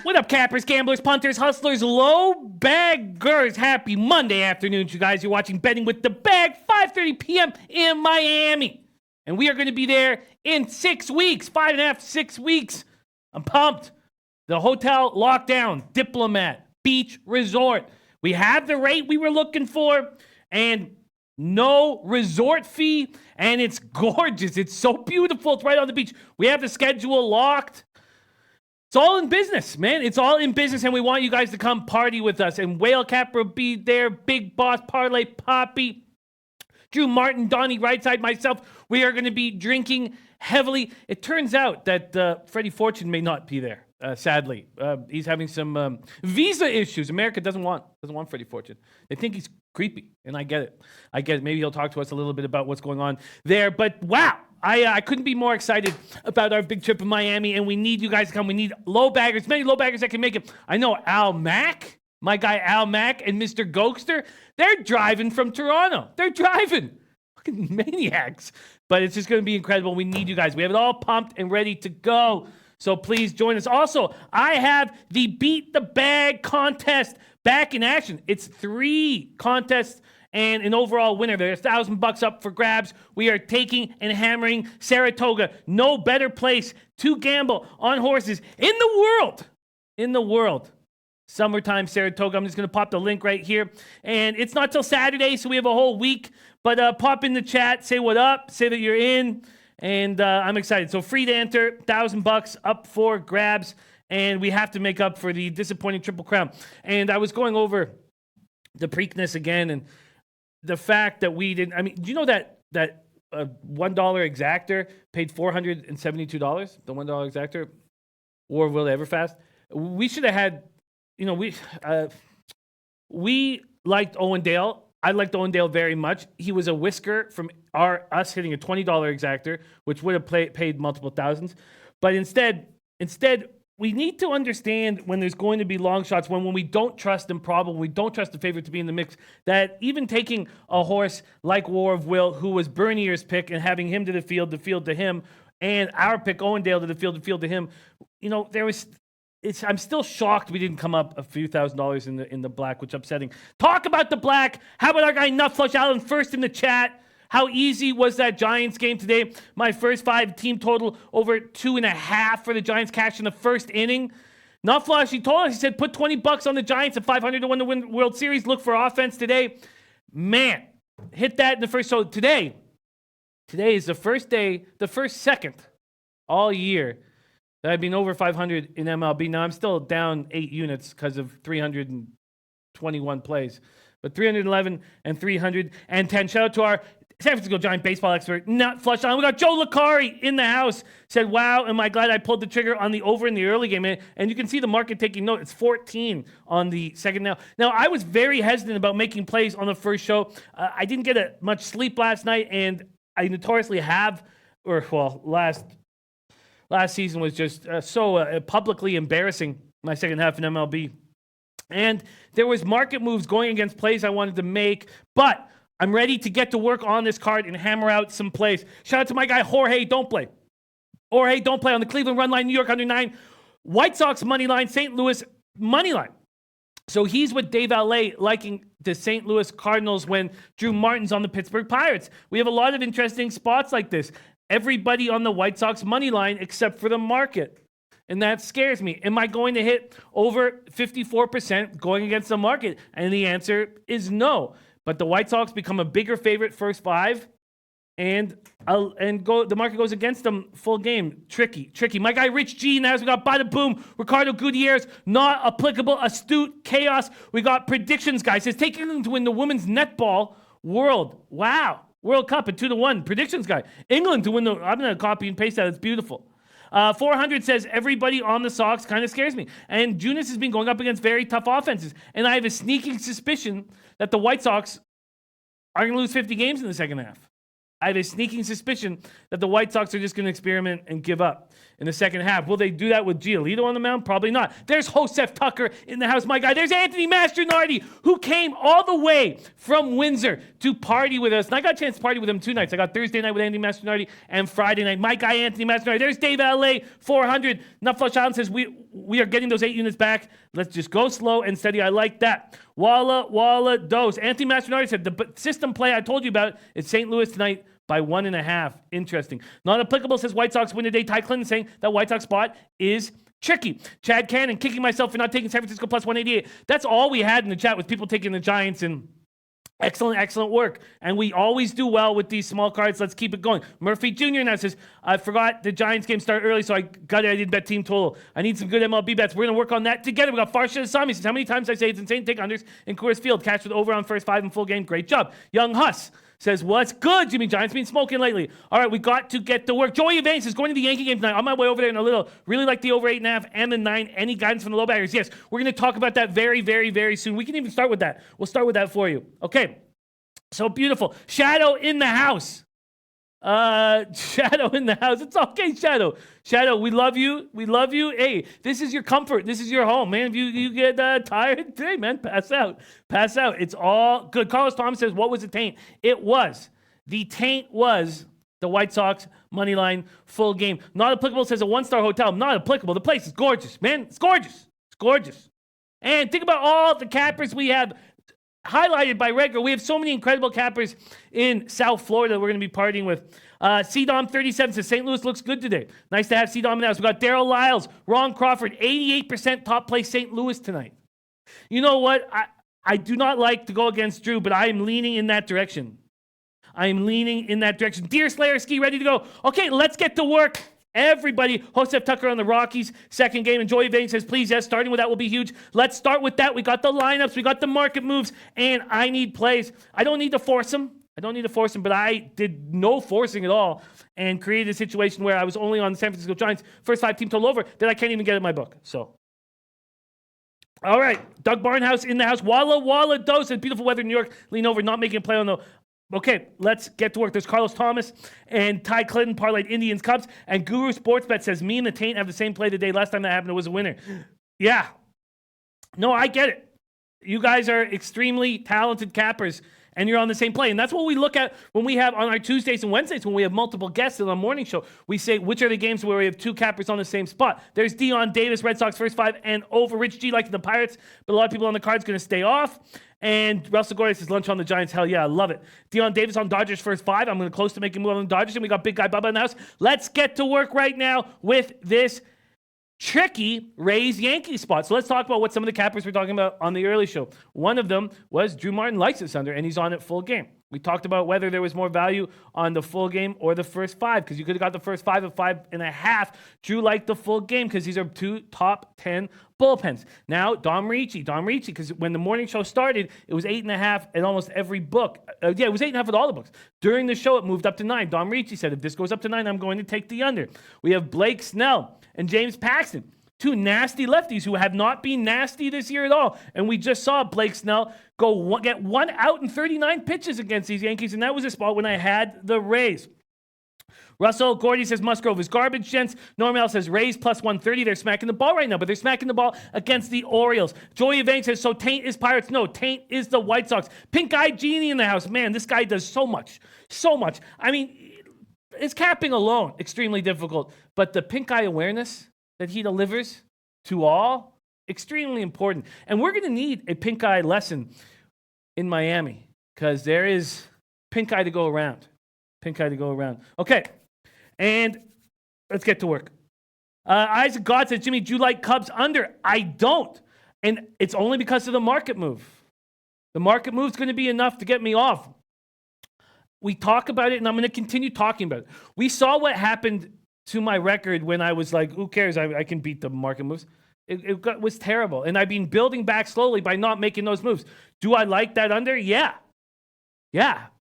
What up, cappers, gamblers, punters, hustlers, low baggers? Happy Monday afternoon, you guys. You're watching Betting with the Bag, 5:30 p.m. in Miami. And we are going to be there in 6 weeks, 5.5, 6 weeks. I'm pumped. The hotel lockdown, Diplomat, Beach Resort. We have the rate we were looking for and no resort fee. And it's gorgeous. It's so beautiful. It's right on the beach. We have the schedule locked. It's all in business, man. It's all in business, and we want you guys to come party with us. And Whale Capper will be there, Big Boss, Parlay, Poppy, Drew Martin, Donnie Rightside, myself. We are going to be drinking heavily. It turns out that Freddie Fortune may not be there, sadly. He's having some visa issues. America doesn't want Freddie Fortune. They think he's creepy, and I get it. Maybe he'll talk to us a little bit about what's going on there. But wow. I couldn't be more excited about our big trip in Miami, and we need you guys to come. We need low baggers, many low baggers that can make it. I know Al Mack, my guy Al Mack, and Mr. Gokster, they're driving from Toronto. They're driving. Fucking maniacs. But it's just going to be incredible. We need you guys. We have it all pumped and ready to go. So please join us. Also, I have the Beat the Bag contest back in action. It's 3 contests and an overall winner. There's $1,000 up for grabs. We are taking and hammering Saratoga. No better place to gamble on horses in the world. In the world. Summertime Saratoga. I'm just going to pop the link right here. And it's not till Saturday, so we have a whole week. But pop in the chat, say what up, say that you're in. And I'm excited. So free to enter, $1,000 up for grabs. And we have to make up for the disappointing Triple Crown. And I was going over the Preakness again, and the fact that we didn't, I mean, do you know that $1 exactor paid $472? The $1 exactor, or will they ever fast? We should have had, we liked Owen Dale. I liked Owen Dale very much. He was a whisker from us hitting a $20 exactor, which would have paid multiple thousands. But instead, we need to understand when there's going to be long shots, when we don't trust improbable, we don't trust the favorite to be in the mix, that even taking a horse like War of Will, who was Bernier's pick, and having him to the field to him, and our pick, Owendale, to the field to him, I'm still shocked we didn't come up a few $1,000s in the black, which is upsetting. Talk about the black. How about our guy Nutflush Allen first in the chat? How easy was that Giants game today? My first 5 team total over 2.5 for the Giants cash in the first inning. Nutflush, he told us, he said, put $20 on the Giants at 500 to win the World Series. Look for offense today. Man, hit that in the first. So today is the first second all year that I've been over 500 in MLB. Now I'm still down 8 units because of 321 plays. But 311 and 310. Shout out to our San Francisco Giant baseball expert, Nutflush on. We got Joe Licari in the house. Said, wow, am I glad I pulled the trigger on the over in the early game. And you can see the market taking note. It's 14 on the second now. Now, I was very hesitant about making plays on the first show. I didn't get much sleep last night, and I notoriously last season was just so publicly embarrassing, my second half in MLB. And there was market moves going against plays I wanted to make, but I'm ready to get to work on this card and hammer out some plays. Shout out to my guy, Jorge Don't Play. Jorge Don't Play on the Cleveland run line, New York under 9. White Sox money line, St. Louis money line. So he's with Dave Allais liking the St. Louis Cardinals when Drew Martin's on the Pittsburgh Pirates. We have a lot of interesting spots like this. Everybody on the White Sox money line except for the market. And that scares me. Am I going to hit over 54% going against the market? And the answer is no. But the White Sox become a bigger favorite first 5, and the market goes against them full game. Tricky. My guy Rich G now. We got Bada Boom, Ricardo Gutierrez, not applicable, astute, chaos. We got predictions guy. Says taking them to win the women's netball world. Wow. World Cup at 2-1. Predictions guy. England to win the. I'm going to copy and paste that. It's beautiful. 400 says everybody on the Sox kind of scares me. And Junis has been going up against very tough offenses. And I have a sneaking suspicion that the White Sox are going to lose 50 games in the second half. I have a sneaking suspicion that the White Sox are just going to experiment and give up in the second half. Will they do that with Giolito on the mound? Probably not. There's Josef Tucker in the house, my guy. There's Anthony Mastronardi, who came all the way from Windsor to party with us. And I got a chance to party with him 2 nights. I got Thursday night with Anthony Mastronardi and Friday night. My guy, Anthony Mastronardi. There's Dave LA, 400. Nutflush Island says, we are getting those 8 units back. Let's just go slow and steady. I like that. Walla dose. Anthony Mastronardi said, the system play I told you about is St. Louis tonight by 1.5. Interesting. Not applicable says White Sox win today. Ty Clinton saying that White Sox spot is tricky. Chad Cannon kicking myself for not taking San Francisco plus 188. That's all we had in the chat was people taking the Giants, and excellent work. And we always do well with these small cards. Let's keep it going. Murphy Jr. now says, I forgot the Giants game started early, so I didn't bet team total. I need some good MLB bets. We're going to work on that together. We got Farsha Asami says, how many times I say it's insane to take unders in Coors Field? Catch with over on first 5 in full game. Great job. Young Huss says, what's good, Jimmy? Giants been smoking lately. All right, we got to get to work. Joey Evans is going to the Yankee game tonight. On my way over there in a little. Really like the over 8.5 and the 9. Any guidance from the low batters? Yes, we're going to talk about that very soon. We can even start with that. We'll start with that for you. Okay, so beautiful. Shadow in the house. Shadow in the house. It's okay, Shadow. Shadow, we love you. We love you. Hey, this is your comfort. This is your home, man. If you get tired today, man, pass out. Pass out. It's all good. Carlos Thomas says, what was the taint? The taint was the White Sox money line full game. Not applicable says a 1-star hotel. Not applicable. The place is gorgeous, man. It's gorgeous. It's gorgeous. And think about all the cappers we have highlighted by Redger. We have so many incredible cappers in South Florida that we're going to be partying with. CDOM37 says St. Louis looks good today. Nice to have CDOM in the house. We got Daryl Lyles, Ron Crawford, 88% top place St. Louis tonight. You know what? I do not like to go against Drew, but I am leaning in that direction. Deer Slayer Ski ready to go. Okay, let's get to work. Everybody, Josef Tucker on the Rockies, second game. And Joey Vane says, please, yes, starting with that will be huge. Let's start with that. We got the lineups, we got the market moves, and I need plays. I don't need to force them, but I did no forcing at all and created a situation where I was only on the San Francisco Giants, first 5 team total over, that I can't even get in my book. So, all right, Doug Barnhouse in the house. Walla dose and beautiful weather in New York. Lean over, not making a play on the... Okay, let's get to work. There's Carlos Thomas and Ty Clinton parlayed Indians Cubs, and Guru Sportsbet says me and the Taint have the same play today. Last time that happened, it was a winner. Yeah. No, I get it. You guys are extremely talented cappers, and you're on the same play. And that's what we look at when we have on our Tuesdays and Wednesdays, when we have multiple guests in the morning show. We say, which are the games where we have 2 cappers on the same spot? There's Dion Davis, Red Sox first 5, and over. Rich G like the Pirates, but a lot of people on the card's going to stay off. And Russell Gordon says, lunch on the Giants. Hell yeah, I love it. Dion Davis on Dodgers first 5. I'm going to close to making a move on the Dodgers. And we got big guy Bubba in the house. Let's get to work right now with this tricky Rays Yankees spot. So let's talk about what some of the cappers were talking about on the early show. One of them was Drew Martin likes this under, and he's on it full game. We talked about whether there was more value on the full game or the first 5, because you could have got the first 5 of 5.5. Drew liked the full game because these are 2 top 10 bullpens. Now, Dom Ricci, because when the morning show started, it was 8.5 in almost every book. It was 8.5 with all the books. During the show, it moved up to 9. Dom Ricci said, if this goes up to 9, I'm going to take the under. We have Blake Snell and James Paxton, 2 nasty lefties who have not been nasty this year at all. And we just saw Blake Snell get 1 out in 39 pitches against these Yankees, and that was a spot when I had the Rays. Russell Gordy says Musgrove is garbage, gents. Normal says Rays plus 130. They're smacking the ball right now, but they're smacking the ball against the Orioles. Joey Evans says, so Taint is Pirates. No, Taint is the White Sox. Pink-eyed Genie in the house. Man, this guy does so much. I mean, it's capping alone extremely difficult, but the pink eye awareness that he delivers to all, extremely important. And we're going to need a pink eye lesson in Miami, because there is pink eye to go around. Okay, and let's get to work. Isaac God says, Jimmy, do you like Cubs under? I don't. And it's only because of the market move. The market move is going to be enough to get me off. We talk about it, and I'm going to continue talking about it. We saw what happened to my record when I was like, who cares? I can beat the market moves. It was terrible. And I've been building back slowly by not making those moves. Do I like that under? Yeah.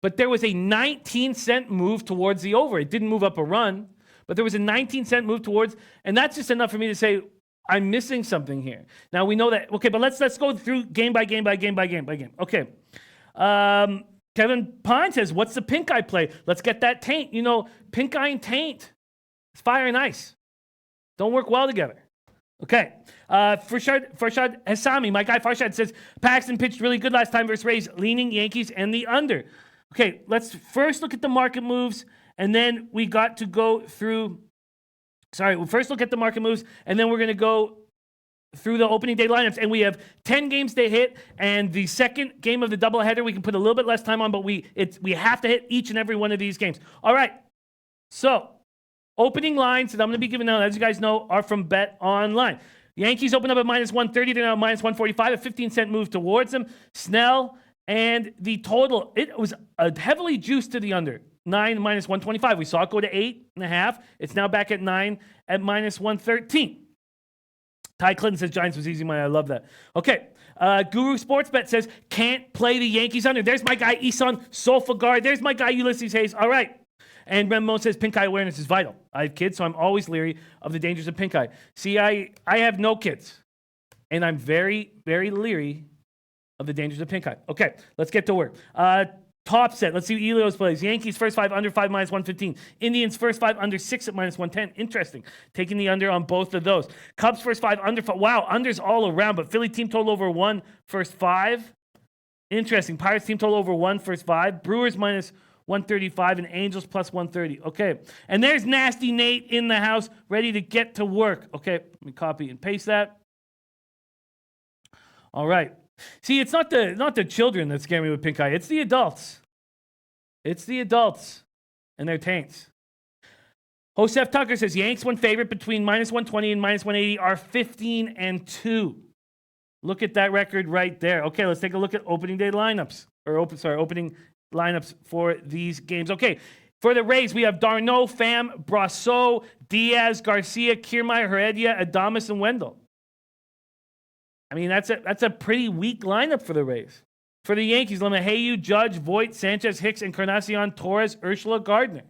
But there was a 19-cent move towards the over. It didn't move up a run, but there was a 19-cent move towards, and that's just enough for me to say, I'm missing something here. Now we know that, okay, but let's go through game by game. Okay. Kevin Pine says, what's the pink eye play? Let's get that taint. You know, pink eye and taint, it's fire and ice. Don't work well together. Okay. Farshad Hassami, my guy Farshad says, Paxton pitched really good last time versus Rays, leaning Yankees and the under. Okay, let's first look at the market moves, and then we got to go through, we'll first look at the market moves, and then we're going to go through the opening day lineups, and we have 10 games to hit, and the second game of the doubleheader we can put a little bit less time on, but we have to hit each and every one of these games. All right, so opening lines that I'm going to be giving out, as you guys know, are from Bet Online. Yankees open up at minus 130, they're now minus 145, a 15-cent move towards them. Snell and the total, it was a heavily juiced to the under. 9 minus 125. We saw it go to 8.5. It's now back at 9 at minus 113. Ty Clinton says Giants was easy money. I love that. Okay. Guru Sportsbet says can't play the Yankees under. There's my guy Isan Solfagard. There's my guy Ulysses Hayes. All right. And Ramon says pink eye awareness is vital. I have kids, so I'm always leery of the dangers of pink eye. See, I have no kids, and I'm very, very leery of the dangers of pink eye. Okay, let's get to work. Top set. Let's see what Elios plays. Yankees first 5 under 5 minus 115. Indians first 5 under 6 at minus 110. Interesting. Taking the under on both of those. Cubs first 5 under 5. Wow, unders all around, but Philly team total over 1 first 5. Interesting. Pirates team total over 1 first 5. Brewers minus 135 and Angels plus 130. Okay. And there's Nasty Nate in the house ready to get to work. Okay, let me copy and paste that. All right. See, it's not the children that scare me with pink eye. It's the adults. It's the adults and their taints. Joseph Tucker says Yanks one favorite between minus 120 and minus 180 are 15-2. Look at that record right there. Okay, let's take a look at opening day lineups. Opening lineups for these games. Okay, for the Rays, we have Darno, Pham, Brasso, Diaz, Garcia, Kiermaier, Heredia, Adames, and Wendell. I mean, that's a pretty weak lineup for the Rays. For the Yankees, LeMahieu, Judge, Voit, Sanchez, Hicks, Encarnacion, Torres, Urshela, Gardner.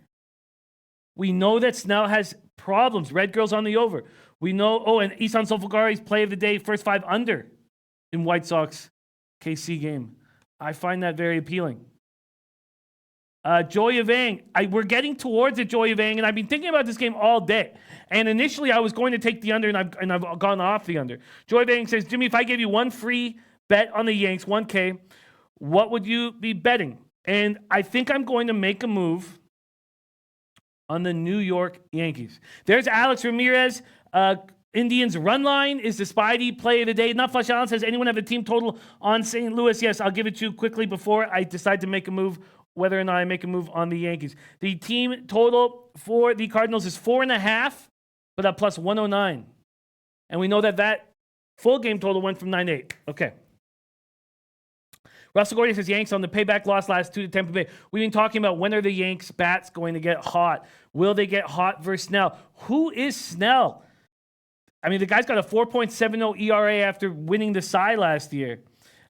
We know that Snell has problems. Red Girl's on the over. We know, and Isan Solfagari's play of the day, first 5 under in White Sox KC game. I find that very appealing. Joy Evang. We're getting towards it, Joy Evang, and I've been thinking about this game all day. And initially, I was going to take the under, and I've gone off the under. Joy Evang says, Jimmy, if I gave you one free bet on the Yanks, 1K, what would you be betting? And I think I'm going to make a move on the New York Yankees. There's Alex Ramirez. Indians run line is the Spidey play of the day. Not Flush Allen says, anyone have a team total on St. Louis? Yes, I'll give it to you quickly before I decide to make a move, whether or not I make a move on the Yankees. The team total for the Cardinals is 4.5, but at plus 109. And we know that full game total went from 9-8. Okay. Russell Gordy says Yanks on the payback loss last 2 to Tampa Bay. We've been talking about when are the Yanks bats going to get hot? Will they get hot versus Snell? Who is Snell? I mean, the guy's got a 4.70 ERA after winning the Cy last year.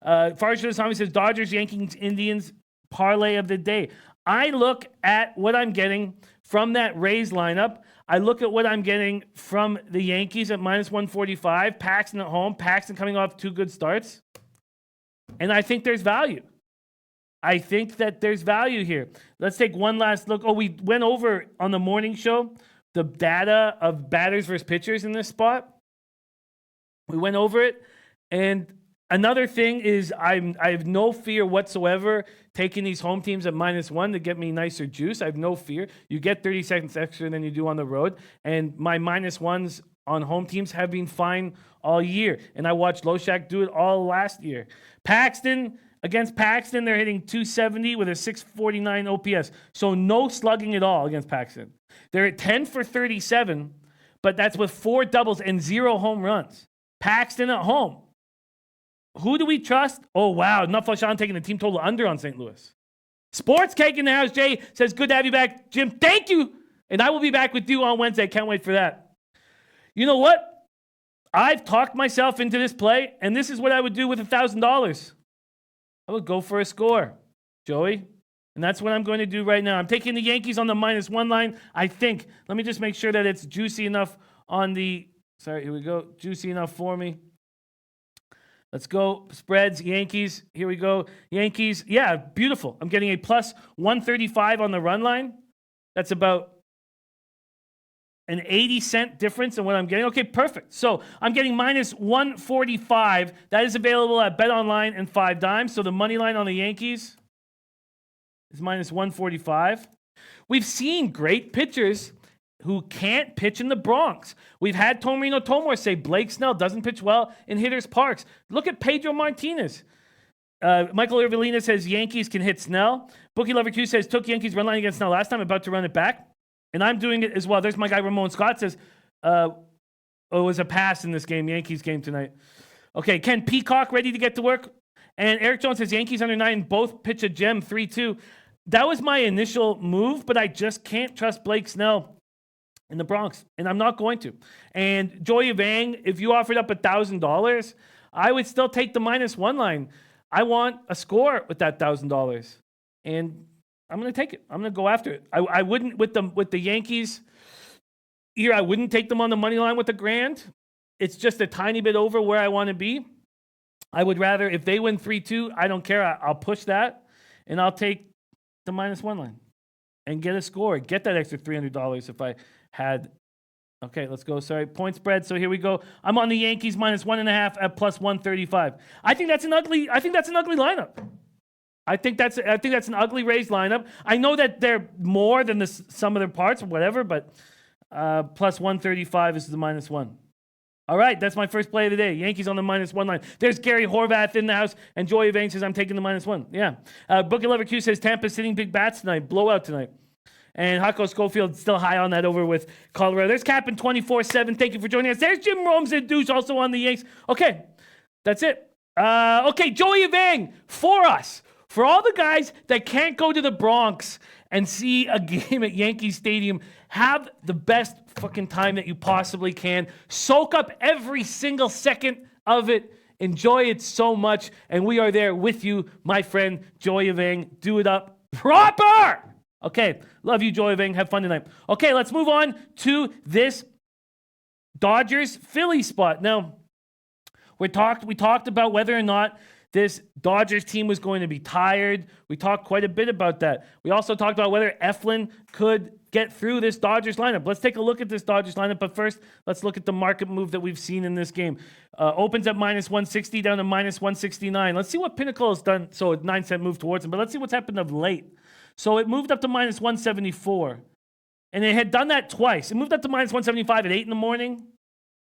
Farshad Hassami says Dodgers, Yankees, Indians parlay of the day. I look at what I'm getting from that Rays lineup. I look at what I'm getting from the Yankees at minus 145. Paxton at home. Paxton coming off 2 good starts. And I think there's value. I think that there's value here. Let's take one last look. We went over on the morning show the data of batters versus pitchers in this spot. We went over it. And another thing is I have no fear whatsoever taking these home teams at minus 1 to get me nicer juice. I have no fear. You get 30 seconds extra than you do on the road. And my minus 1s on home teams have been fine all year. And I watched Loshak do it all last year. Paxton, against Paxton, they're hitting 270 with a 649 OPS. So no slugging at all against Paxton. They're at 10 for 37, but that's with 4 doubles and 0 home runs. Paxton at home. Who do we trust? Oh, wow. Nutflush taking the team total under on St. Louis. Sports Cake in the house. Jay says, good to have you back. Jim, thank you. And I will be back with you on Wednesday. Can't wait for that. You know what? I've talked myself into this play, and this is what I would do with $1,000. I would go for a score, Joey. And that's what I'm going to do right now. I'm taking the Yankees on the minus 1 line, I think. Let me just make sure that it's juicy enough on the... Sorry, here we go. Juicy enough for me. Let's go. Spreads, Yankees. Here we go. Yankees. Yeah, beautiful. I'm getting a plus 135 on the run line. That's about an 80-cent difference in what I'm getting. Okay, perfect. So I'm getting minus 145. That is available at BetOnline and 5 Dimes. So the money line on the Yankees is minus 145. We've seen great pitchers who can't pitch in the Bronx. We've had Tomarino Tomor say Blake Snell doesn't pitch well in hitters' parks. Look at Pedro Martinez. Michael Irvelina says Yankees can hit Snell. Bookie Lover Q says took Yankees run line against Snell last time, about to run it back. And I'm doing it as well. There's my guy Ramon Scott says, it was a pass in this game, Yankees game tonight. Okay, Ken Peacock ready to get to work. And Eric Jones says Yankees under 9, both pitch a gem, 3-2. That was my initial move, but I just can't trust Blake Snell in the Bronx, and I'm not going to. And Joey Vang, if you offered up $1,000, I would still take the -1 line. I want a score with that $1,000, and I'm going to take it. I'm going to go after it. I wouldn't with the Yankees here. I wouldn't take them on the money line with the grand. It's just a tiny bit over where I want to be. I would rather, if they win 3-2, I don't care. I'll push that, and I'll take the -1 line and get a score. Get that extra $300 if I had. Okay, let's go. Sorry, point spread. So here we go. I'm on the Yankees -1.5 at plus 135. I think that's an ugly lineup. I think that's an ugly Rays lineup. I know that they're more than the sum of their parts or whatever, but plus 135 is the -1. All right, that's my first play of the day. Yankees on the -1 line. There's Gary Horvath in the house, and Joey Vang says I'm taking the -1. Yeah. Bookie Lover Q says Tampa's sitting big bats tonight. Blowout tonight. And Hako Schofield still high on that over with Colorado. There's Captain 24/7. Thank you for joining us. There's Jim Romes and Deuce also on the Yanks. Okay, that's it. Okay, Joey Vang for us. For all the guys that can't go to the Bronx and see a game at Yankee Stadium, have the best fucking time that you possibly can. Soak up every single second of it. Enjoy it so much. And we are there with you, my friend Joey Vang. Do it up proper. Okay, love you, Joey Vang. Have fun tonight. Okay, let's move on to this Dodgers-Phillies spot. Now, we talked about whether or not this Dodgers team was going to be tired. We talked quite a bit about that. We also talked about whether Eflin could get through this Dodgers lineup. Let's take a look at this Dodgers lineup, but first, let's look at the market move that we've seen in this game. Opens at -160 down to -169. Let's see what Pinnacle has done. So a 9-cent move towards them, but let's see what's happened of late. So it moved up to -174, and it had done that twice. It moved up to -175 at 8 in the morning,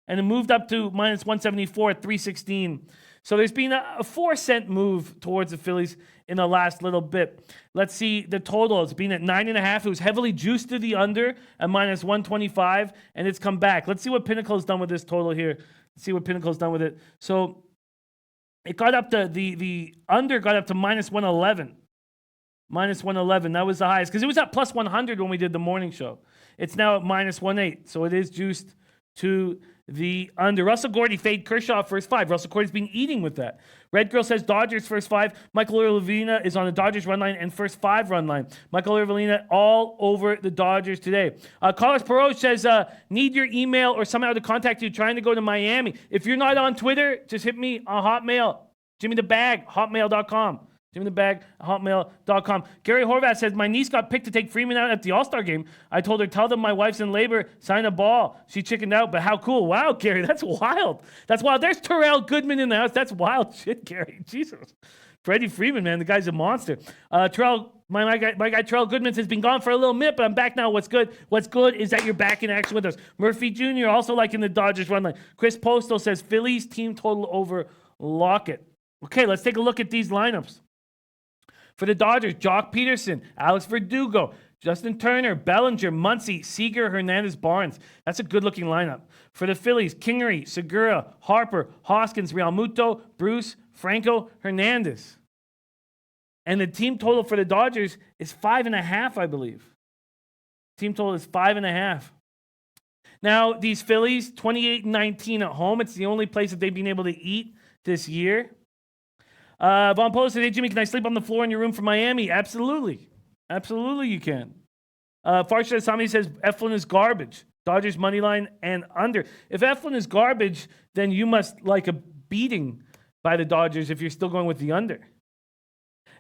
and it moved up to -174 at 3:16. So there's been a 4-cent move towards the Phillies in the last little bit. Let's see the total. It's been at 9.5. It was heavily juiced to the under at -125, and it's come back. Let's see what Pinnacle has done with this total here. Let's see what Pinnacle has done with it. So it got up to the under got up to -111. -111. That was the highest because it was at +100 when we did the morning show. It's now at -108. So it is juiced to the under. Russell Gordy fade Kershaw first 5. Russell Gordy's been eating with that. Red Girl says Dodgers first 5. Michael Irvelina is on the Dodgers run line and first 5 run line. Michael Irvelina all over the Dodgers today. Carlos Perot says need your email or somehow to contact you trying to go to Miami. If you're not on Twitter, just hit me on Hotmail. Jimmy the Bag, hotmail.com. hotmail.com. Gary Horvath says, my niece got picked to take Freeman out at the All-Star game. I told her, tell them my wife's in labor, sign a ball. She chickened out, but how cool. Wow, Gary, that's wild. That's wild. There's Terrell Goodman in the house. That's wild shit, Gary. Jesus. Freddie Freeman, man, the guy's a monster. Terrell, my guy Terrell Goodman has been gone for a little minute, but I'm back now. What's good? What's good is that you're back in action with us. Murphy Jr. also liking the Dodgers run line. Chris Postal says, Phillies team total over Lockett. Okay, let's take a look at these lineups. For the Dodgers, Jock Peterson, Alex Verdugo, Justin Turner, Bellinger, Muncy, Seager, Hernandez, Barnes. That's a good-looking lineup. For the Phillies, Kingery, Segura, Harper, Hoskins, Realmuto, Bruce, Franco, Hernandez. And the team total for the Dodgers is 5.5, I believe. Team total is 5.5. Now, these Phillies, 28-19 at home. It's the only place that they've been able to eat this year. Von Polo said, hey, Jimmy, can I sleep on the floor in your room from Miami? Absolutely. Absolutely you can. Farshad Sami says, Eflin is garbage. Dodgers money line and under. If Eflin is garbage, then you must like a beating by the Dodgers if you're still going with the under.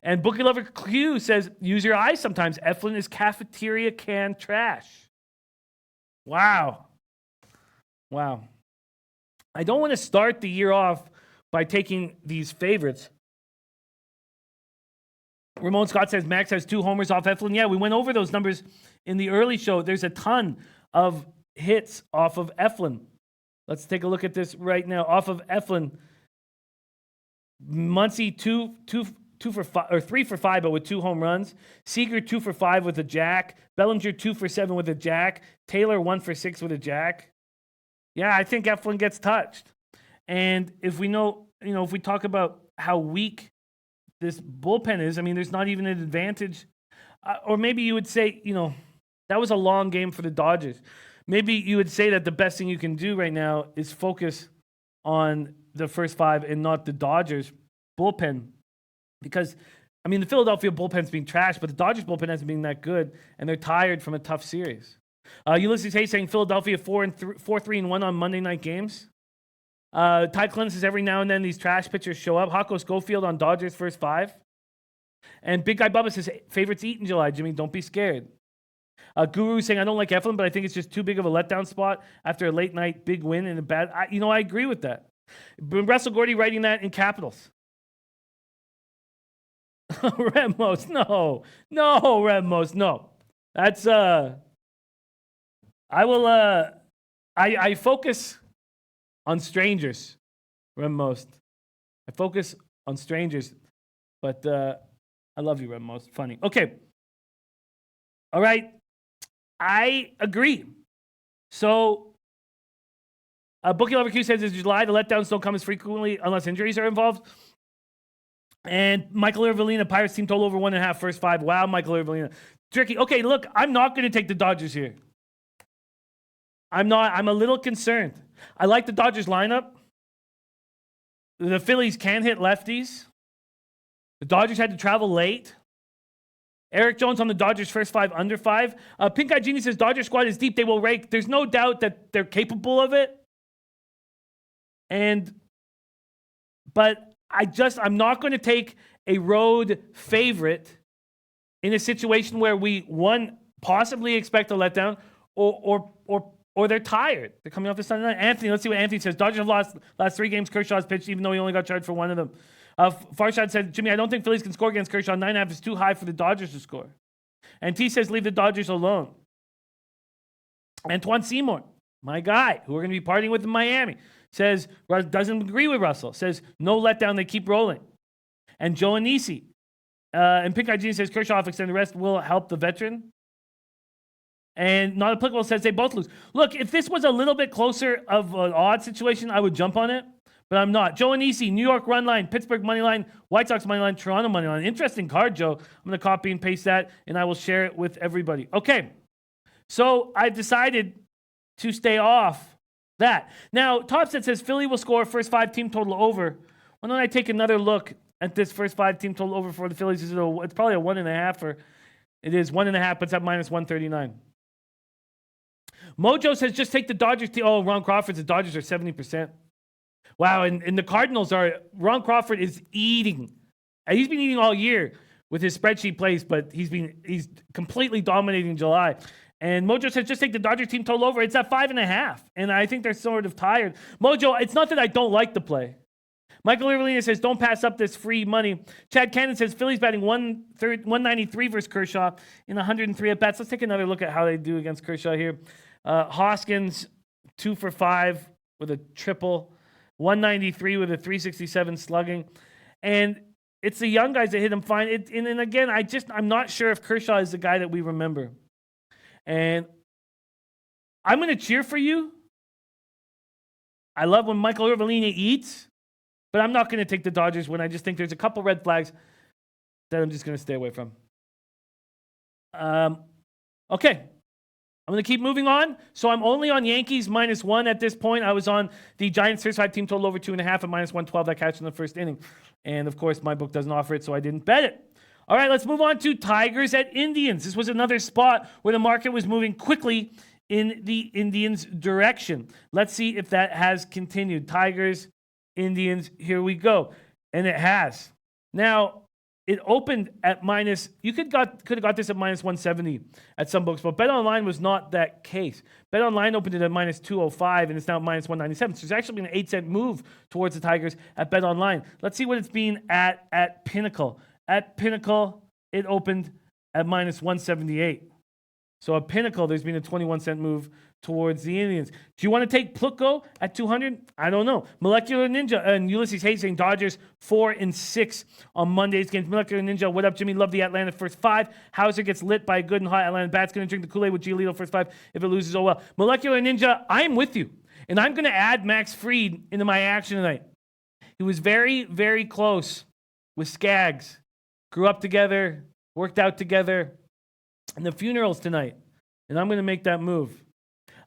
And Bookie Lover Q says, use your eyes sometimes. Eflin is cafeteria can trash. Wow. I don't want to start the year off by taking these favorites. Ramon Scott says Max has 2 homers off Eflin. Yeah, we went over those numbers in the early show. There's a ton of hits off of Eflin. Let's take a look at this right now. Off of Eflin, Muncy 3 for 5, but with 2 home runs. Seager 2 for 5 with a jack. Bellinger 2 for 7 with a jack. Taylor 1 for 6 with a jack. Yeah, I think Eflin gets touched. And if we if we talk about how weak this bullpen is, I mean, there's not even an advantage. Or maybe you would say, that was a long game for the Dodgers. Maybe you would say that the best thing you can do right now is focus on the first 5 and not the Dodgers bullpen. Because, I mean, the Philadelphia bullpen's being trashed, but the Dodgers bullpen hasn't been that good, and they're tired from a tough series. Ulysses Hayes saying Philadelphia 4-3-1 on Monday night games. Ty Clinton says every now and then these trash pitchers show up. Hako Schofield on Dodgers first 5. And Big Guy Bubba says favorites eat in July, Jimmy. Don't be scared. Guru saying I don't like Eflin, but I think it's just too big of a letdown spot after a late night big win and a bad. I agree with that. Russell Gordy writing that in capitals. Remos, no, Remos, no. That's I focus on strangers, Remos. I focus on strangers, but I love you, Remos. Funny. Okay. All right. I agree. So, Bookie Lover Q says, in July, the letdowns don't come as frequently unless injuries are involved. And Michael Irvellina, Pirates team total over 1.5, first 5. Wow, Michael Irvellina. Tricky. Okay, look, I'm not going to take the Dodgers here. I'm not. I'm a little concerned. I like the Dodgers lineup. The Phillies can hit lefties. The Dodgers had to travel late. Eric Jones on the Dodgers first 5, under 5. Pink Eye Genie says Dodger squad is deep. They will rake. There's no doubt that they're capable of it. But I'm not going to take a road favorite in a situation where we, one, possibly expect a letdown, or they're tired. They're coming off the Sunday night. Anthony, let's see what Anthony says. Dodgers have lost last 3 games. Kershaw's pitched, even though he only got charged for 1 of them. Farshad said, Jimmy, I don't think Phillies can score against Kershaw. 9.5 is too high for the Dodgers to score. And T says, leave the Dodgers alone. Antoine Seymour, my guy, who we're going to be partying with in Miami, says, doesn't agree with Russell. Says, no letdown, they keep rolling. And Joe Anisi. And Pink Eye Genie says, Kershaw, if extend the rest will help the veteran. And Not Applicable says they both lose. Look, if this was a little bit closer of an odd situation, I would jump on it. But I'm not. Joe Anisi, New York run line, Pittsburgh money line, White Sox money line, Toronto money line. Interesting card, Joe. I'm going to copy and paste that, and I will share it with everybody. Okay, so I've decided to stay off that. Now, Topset says Philly will score first 5 team total over. Why don't I take another look at this first 5 team total over for the Phillies? It's probably a 1.5, or it is 1.5, but it's at minus 139. Mojo says just take the Dodgers team. Oh, Ron Crawford's the Dodgers are 70%. Wow, and the Cardinals Ron Crawford is eating. He's been eating all year with his spreadsheet plays, but he's completely dominating July. And Mojo says, just take the Dodgers team total over. It's at 5.5, and I think they're sort of tired. Mojo, it's not that I don't like the play. Michael Irvellina says, don't pass up this free money. Chad Cannon says, Phillies batting 193 versus Kershaw in 103 at-bats. Let's take another look at how they do against Kershaw here. Hoskins, 2 for 5 with a triple. 193 with a 367 slugging. And it's the young guys that hit him fine. And again, I'm not sure if Kershaw is the guy that we remember. And I'm going to cheer for you. I love when Michael Irvellina eats, but I'm not going to take the Dodgers when I just think there's a couple red flags that I'm just going to stay away from. Okay. I'm going to keep moving on. So I'm only on Yankees -1 at this point. I was on the Giants first 5 team total over 2.5 at -112 that catch in the first inning. And of course, my book doesn't offer it, so I didn't bet it. All right, let's move on to Tigers at Indians. This was another spot where the market was moving quickly in the Indians' direction. Let's see if that has continued. Tigers, Indians. Here we go. And it has. Now, it opened at minus, you could have got this at minus 170 at some books, but BetOnline was not that case. BetOnline opened it at minus 205, and it's now minus 197. So there's actually been an 8-cent move towards the Tigers at BetOnline. Let's see what it's been at Pinnacle. At Pinnacle, it opened at minus 178. So at Pinnacle, there's been a 21-cent move towards the Indians. Do you want to take Plutko at 200? I don't know. Molecular Ninja and Ulysses Hayes saying Dodgers 4 and 6 on Monday's games. Molecular Ninja, what up, Jimmy? Love the Atlanta first 5. Hauser gets lit by a good and hot Atlanta bat's going to drink the Kool-Aid with Giolito first 5. If it loses, oh well. Molecular Ninja, I'm with you. And I'm going to add Max Fried into my action tonight. He was very, very close with Skaggs. Grew up together, worked out together. And the funeral's tonight. And I'm going to make that move.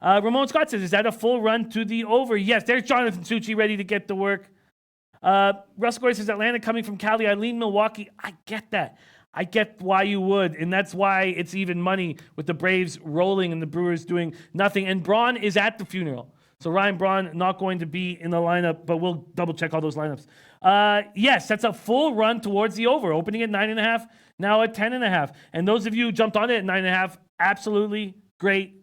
Ramon Scott says, is that a full run to the over? Yes, there's Jonathan Succi ready to get to work. Russell Gordon says, Atlanta coming from Cali. I lean Milwaukee. I get that. I get why you would. And that's why it's even money with the Braves rolling and the Brewers doing nothing. And Braun is at the funeral. So Ryan Braun not going to be in the lineup, but we'll double check all those lineups. Yes, that's a full run towards the over, opening at 9.5, now at 10.5. And those of you who jumped on it at 9.5, absolutely great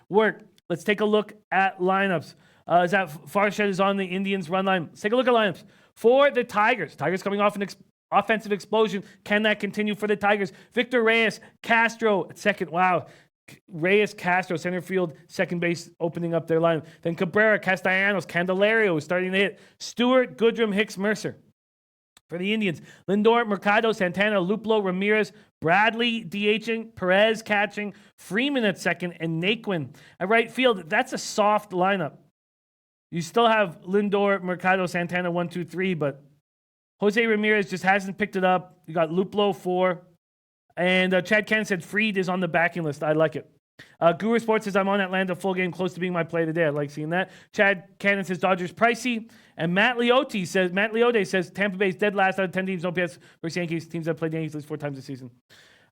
work. Let's take a look at lineups. Is that Farshed is on the Indians run line? Let's take a look at lineups. For the Tigers, Coming off an offensive explosion. Can that continue for the Tigers? Victor Reyes, Castro at second. Wow. Reyes, Castro, center field, second base, opening up their lineup. Then Cabrera, Castellanos, Candelario is starting to hit. Stewart, Goodrum, Hicks, Mercer. For the Indians, Lindor, Mercado, Santana, Luplo, Ramirez, Bradley DHing, Perez catching, Freeman at second, and Naquin at right field. That's a soft lineup. You still have Lindor, Mercado, Santana, 1, 2, 3, but Jose Ramirez just hasn't picked it up. You got Luplo, 4. And Chad Cannon said Fried is on the backing list. I like it. Guru Sports says, I'm on Atlanta full game, close to being my play today. I like seeing that. Chad Cannon says Dodgers pricey. And Matt Leote says Tampa Bay's dead last out of 10 teams, no PS versus Yankees. Teams that played Yankees at least 4 times this season.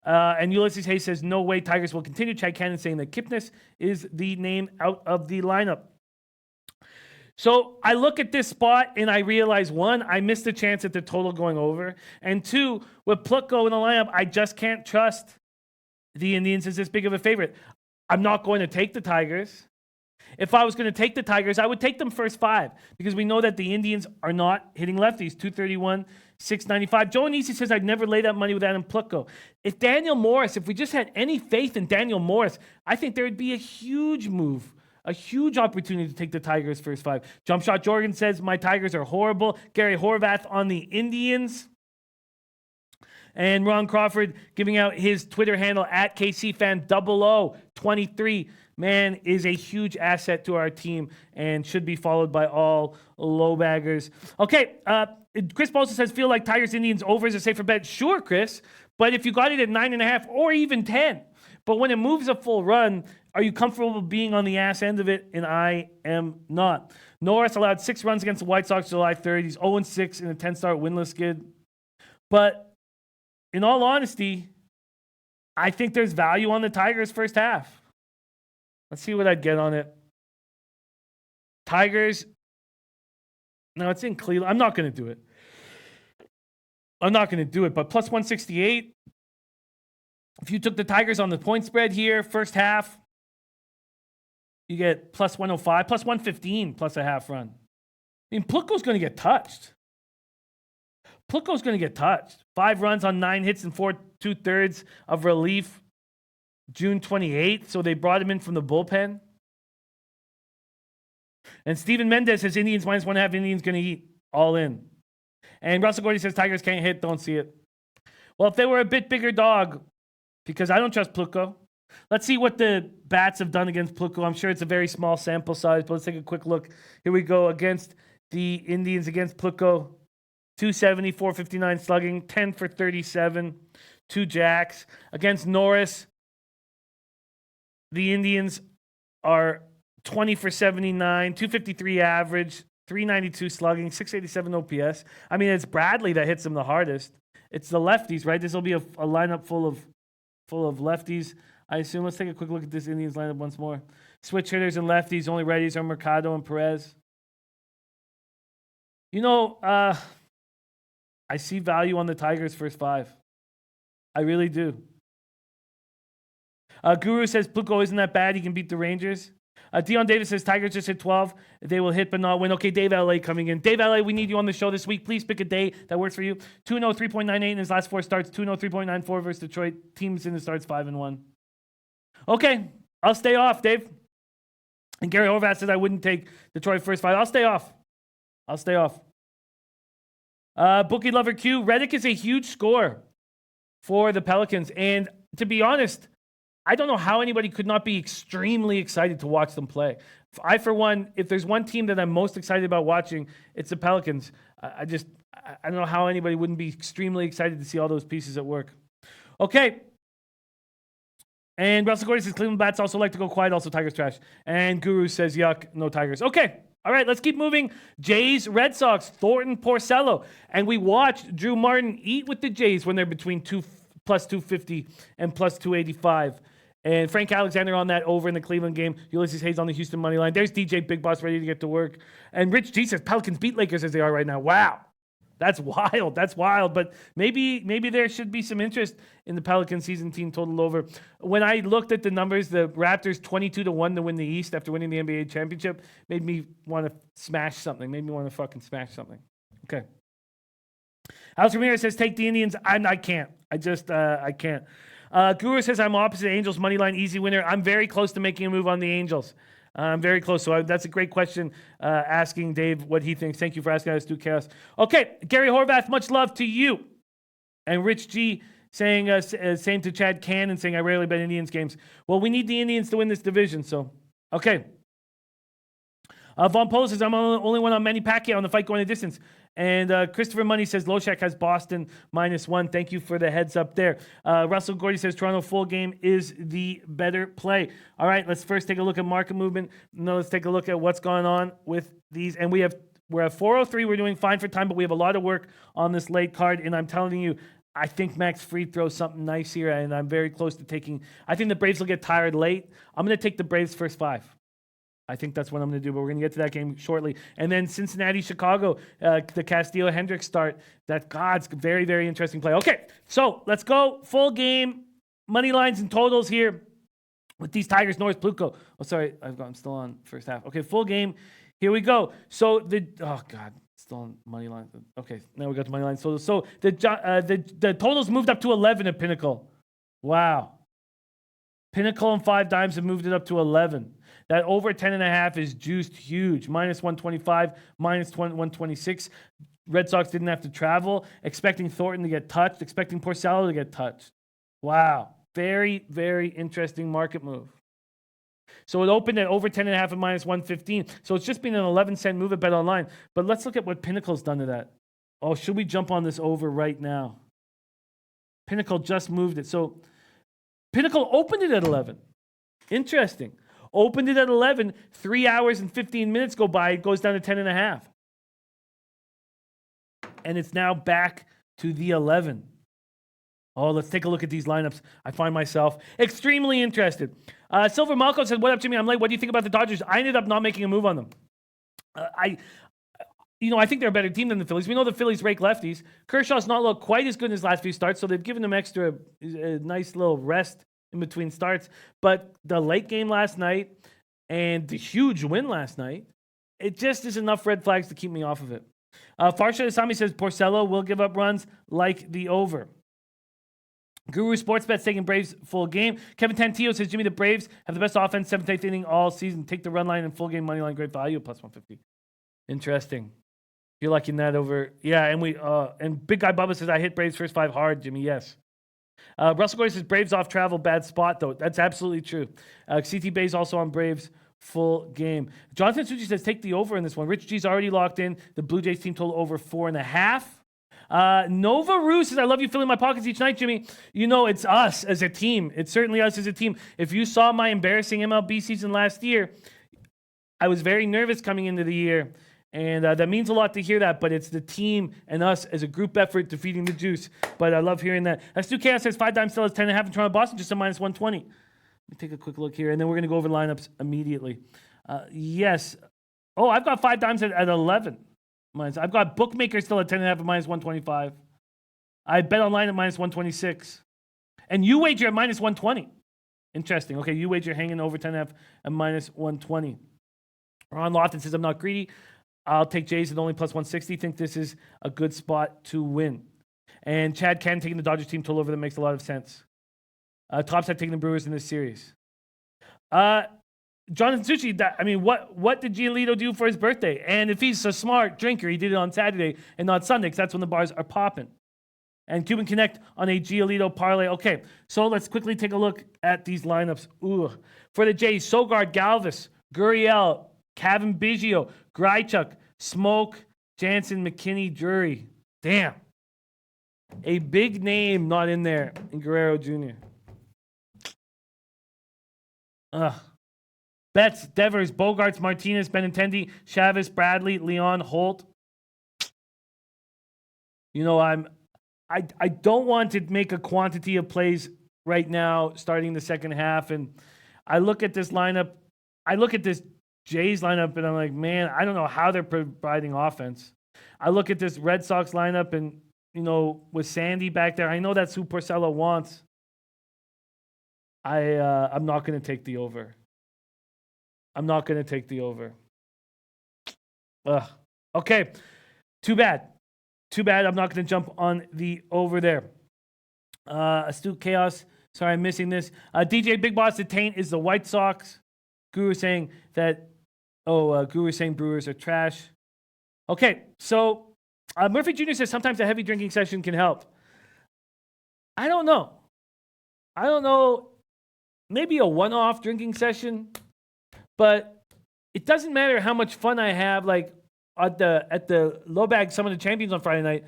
And Ulysses Hayes says, no way Tigers will continue. Chad Cannon saying that Kipnis is the name out of the lineup. So I look at this spot and I realize, 1, I missed a chance at the total going over. And 2, with Plutko in the lineup, I just can't trust the Indians as this big of a favorite. I'm not going to take the Tigers. If I was going to take the Tigers, I would take them first 5 because we know that the Indians are not hitting lefties. 231, 695. Joe Anisi says, I'd never lay that money with Adam Plutko. If we just had any faith in Daniel Morris, I think there would be a huge move. A huge opportunity to take the Tigers first 5. Jump Shot Jorgen says, my Tigers are horrible. Gary Horvath on the Indians. And Ron Crawford giving out his Twitter handle at KCFan0023. Man, is a huge asset to our team and should be followed by all low baggers. Okay, Chris Bolsa says, feel like Tigers Indians over is a safer bet. Sure, Chris, but if you got it at 9.5 or even 10, but when it moves a full run, are you comfortable being on the ass end of it? And I am not. Norris allowed 6 runs against the White Sox July 3rd. He's 0-6 in a 10-start winless skid. But in all honesty, I think there's value on the Tigers first half. Let's see what I'd get on it. Tigers. No, it's in Cleveland. I'm not going to do it. But plus 168. If you took the Tigers on the point spread here, first half, you get plus 105, plus 115, plus a half run. I mean, Plutko's going to get touched. 5 runs on 9 hits and 4 2/3 of relief. June 28th, so they brought him in from the bullpen. And Steven Mendez says Indians minus 1.5. Indians going to eat all in. And Russell Gordy says Tigers can't hit, don't see it. Well, if they were a bit bigger dog, because I don't trust Plutko. Let's see what the bats have done against Plutko. I'm sure it's a very small sample size, but let's take a quick look. Here we go against the Indians against Plutko. 270, 459 slugging, 10 for 37, 2 jacks. Against Norris, the Indians are 20 for 79, 253 average, 392 slugging, 687 OPS. I mean, it's Bradley that hits them the hardest. It's the lefties, right? This will be a lineup full of lefties, I assume. Let's take a quick look at this Indians lineup once more. Switch hitters and lefties. Only righties are Mercado and Perez. You know, I see value on the Tigers first 5. I really do. Guru says Pluko isn't that bad. He can beat the Rangers. Dion Davis says Tigers just hit 12. They will hit but not win. Okay, Dave LA coming in. Dave LA, we need you on the show this week. Please pick a day that works for you. 2-0, 3.98 in his last 4 starts. 2-0, 3.94 versus Detroit. Teams in the starts 5-1. Okay, I'll stay off, Dave. And Gary Horvath says I wouldn't take Detroit first 5. I'll stay off. Bookie Lover Q. Reddick is a huge score for the Pelicans. And to be honest, I don't know how anybody could not be extremely excited to watch them play. For one, if there's one team that I'm most excited about watching, it's the Pelicans. I don't know how anybody wouldn't be extremely excited to see all those pieces at work. Okay. And Russell Gordon says Cleveland Bats also like to go quiet, also Tigers trash. And Guru says yuck, no Tigers. Okay. All right, let's keep moving. Jays, Red Sox, Thornton, Porcello. And we watched Drew Martin eat with the Jays when they're between plus 250 and plus 285. And Frank Alexander on that over in the Cleveland game. Ulysses Hayes on the Houston money line. There's DJ Big Boss ready to get to work. And Rich G says Pelicans beat Lakers as they are right now. Wow. That's wild. But maybe there should be some interest in the Pelican season team total over. When I looked at the numbers, the Raptors 22-1 to win the East after winning the NBA championship made me want to smash something. Okay. Alex Ramirez says take the Indians. I can't. I can't. Guru says I'm opposite Angels money line easy winner. I'm very close to making a move on the Angels. I'm very close. So that's a great question, asking Dave what he thinks. Thank you for asking us, Stu Chaos. Okay, Gary Horvath, much love to you. And Rich G saying, same to Chad Cannon, saying I rarely bet Indians games. Well, we need the Indians to win this division. So, okay. Von Polo says I'm only one on Manny Pacquiao on the fight going the distance. And Christopher Money says Loshak has Boston -1. Thank you for the heads up there. Russell Gordy says Toronto full game is the better play. All right, let's first take a look at market movement. Now let's take a look at what's going on with these. And we're at 4:03. We're doing fine for time, but we have a lot of work on this late card. And I'm telling you, I think Max Fried throws something nice here, and I'm very close to taking. I think the Braves will get tired late. I'm going to take the Braves first 5. I think that's what I'm going to do, but we're going to get to that game shortly. And then Cincinnati, Chicago, the Castillo-Hendricks start. God's very, very interesting play. Okay, so let's go full game, money lines and totals here with these Tigers, Norris, Pluko. Oh, sorry, I'm still on first half. Okay, full game. Here we go. So still on money line. Okay, now we got to money line. So the totals moved up to 11 at Pinnacle. Wow. Pinnacle and 5 dimes have moved it up to 11. That over 10.5 is juiced huge. -125, -126. Red Sox didn't have to travel. Expecting Thornton to get touched. Expecting Porcello to get touched. Wow. Very, very interesting market move. So it opened at over 10.5 at -115. So it's just been an 11-cent move at Bet Online. But let's look at what Pinnacle's done to that. Oh, should we jump on this over right now? Pinnacle just moved it. So Pinnacle opened it at 11. Interesting. Opened it at 11. 3 hours and 15 minutes go by. It goes down to 10.5. And it's now back to the 11. Oh, let's take a look at these lineups. I find myself extremely interested. Silver Malco said, what up, Jimmy? I'm late. What do you think about the Dodgers? I ended up not making a move on them. I think they're a better team than the Phillies. We know the Phillies rake lefties. Kershaw's not looked quite as good in his last few starts, so they've given him a nice little rest in between starts. But the late game last night and the huge win last night, it just is enough red flags to keep me off of it. Farsha Asami says Porcello will give up runs like the over. Guru Sportsbet's taking Braves full game. Kevin Tantillo says Jimmy, the Braves have the best offense, 7th, 8th inning all season. Take the run line and full game money line, great value, +150. Interesting. You're liking that over. Yeah, and Big Guy Bubba says I hit Braves first 5 hard, Jimmy. Yes. Russell Gordon says Braves off travel, bad spot though. That's absolutely true. CT Bay's also on Braves full game. Jonathan Suchi says take the over in this one. Rich G's already locked in. The Blue Jays team total over 4.5. Nova Roo says I love you filling my pockets each night, Jimmy. You know it's us as a team. It's certainly us as a team. If you saw my embarrassing MLB season last year, I was very nervous coming into the year. And that means a lot to hear that, but it's the team and us as a group effort defeating the juice. But I love hearing that. Stu Chaos says 5 dimes still has 10.5 in Toronto, Boston, just a -120. Let me take a quick look here, and then we're going to go over lineups immediately. Yes. Oh, I've got 5 dimes at 11. I've got bookmakers still at 10.5 at minus 125. I bet online at minus 126. And you wager at minus 120. Interesting. Okay, you wager hanging over 10.5 at minus 120. Ron Lofton says, I'm not greedy. I'll take Jays at only plus 160. Think this is a good spot to win. And Chad Cannon taking the Dodgers team total over that makes a lot of sense. Topside taking the Brewers in this series. Jonathan Sushi, what did Giolito do for his birthday? And if he's a smart drinker, he did it on Saturday and not Sunday because that's when the bars are popping. And Cuban Connect on a Giolito parlay. Okay, so let's quickly take a look at these lineups. Ooh. For the Jays, Sogard, Galvis, Gurriel, Kevin Biggio, Greichuk, Smoke, Jansen, McKinney, Drury. Damn. A big name not in there in Guerrero Jr. Betts, Devers, Bogarts, Martinez, Benintendi, Chavez, Bradley, Leon, Holt. You know, I don't want to make a quantity of plays right now starting the second half. And I look at this lineup, I look at this Jays lineup, and I'm like, man, I don't know how they're providing offense. I look at this Red Sox lineup, and, you know, with Sandy back there, I know that's who Porcello wants. I'm not going to take the over. I'm not going to take the over. Okay. Too bad. I'm not going to jump on the over there. Astute Chaos. Sorry, I'm missing this. DJ Big Boss, the taint is the White Sox. Guru saying that, Guru saying Brewers are trash. Okay, so Murphy Jr. says sometimes a heavy drinking session can help. I don't know. Maybe a one-off drinking session, but it doesn't matter how much fun I have. Like at the low bag, some of the champions on Friday night,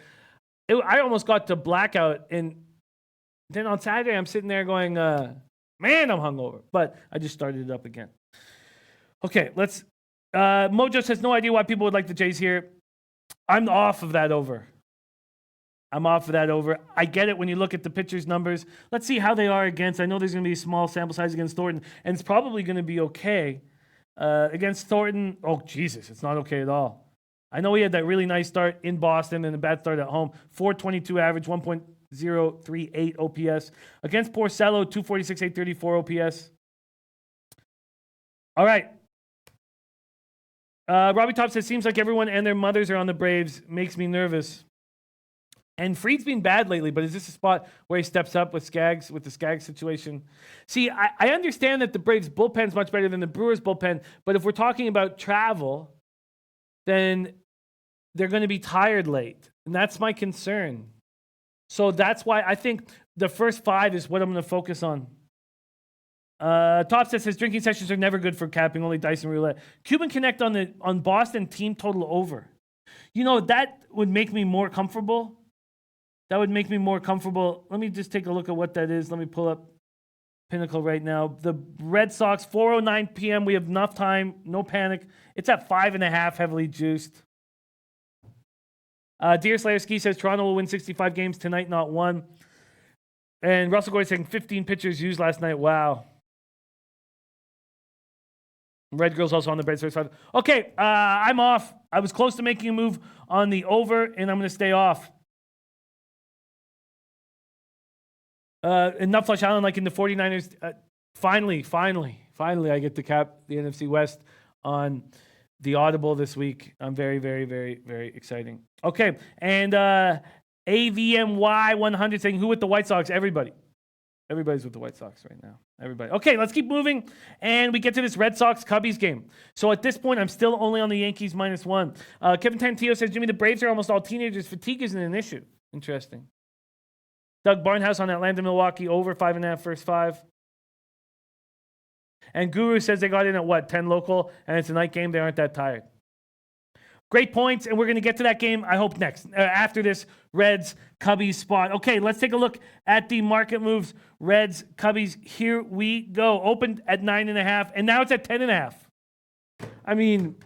I almost got to blackout, and then on Saturday I'm sitting there going, man, I'm hungover. But I just started it up again. Okay, let's. Mojo says no idea why people would like the Jays here. I'm off of that over. I get it when you look at the pitchers' numbers. Let's see how they are against. I know there's going to be a small sample size against Thornton, and it's probably going to be okay. Against Thornton, oh, Jesus, it's not okay at all. I know he had that really nice start in Boston and a bad start at home. 422 average, 1.038 OPS. Against Porcello, 246, 834 OPS. All right. Robbie Top says, seems like everyone and their mothers are on the Braves. Makes me nervous. And Fried's been bad lately, but is this a spot where he steps up with Skaggs, with the Skaggs situation? See, I understand that the Braves bullpen is much better than the Brewers bullpen, but if we're talking about travel, then they're going to be tired late. And that's my concern. So that's why I think the first five is what I'm going to focus on. Topset says drinking sessions are never good for capping, only dice and roulette. Cuban Connect on Boston team total over. You know, that would make me more comfortable. Let me just take a look at what that is. Let me pull up Pinnacle right now. The Red Sox, 4:09 p.m. We have enough time. No panic. It's at 5.5, heavily juiced. Deer Slayer Ski says Toronto will win 65 games tonight, not one. And Russell Gordon saying 15 pitchers used last night. Wow. Red Girl's also on the Braves 35. Okay, I'm off. I was close to making a move on the over, and I'm going to stay off. Enough Flush Island, like in the 49ers. Finally, I get to cap the NFC West on the Audible this week. I'm very, very, very, very exciting. Okay, and AVMY 100 saying, who with the White Sox? Everybody. Everybody's with the White Sox right now. Everybody. Okay, let's keep moving. And we get to this Red Sox-Cubbies game. So at this point, I'm still only on the Yankees -1. Kevin Tantillo says, Jimmy, the Braves are almost all teenagers. Fatigue isn't an issue. Interesting. Doug Barnhouse on Atlanta-Milwaukee over 5.5 first 5. And Guru says they got in at 10 local, and it's a night game. They aren't that tired. Great points, and we're going to get to that game, I hope, next. After this Reds-Cubbies spot. Okay, let's take a look at the market moves. Reds-Cubbies, here we go. Opened at 9.5, and now it's at 10.5. I mean,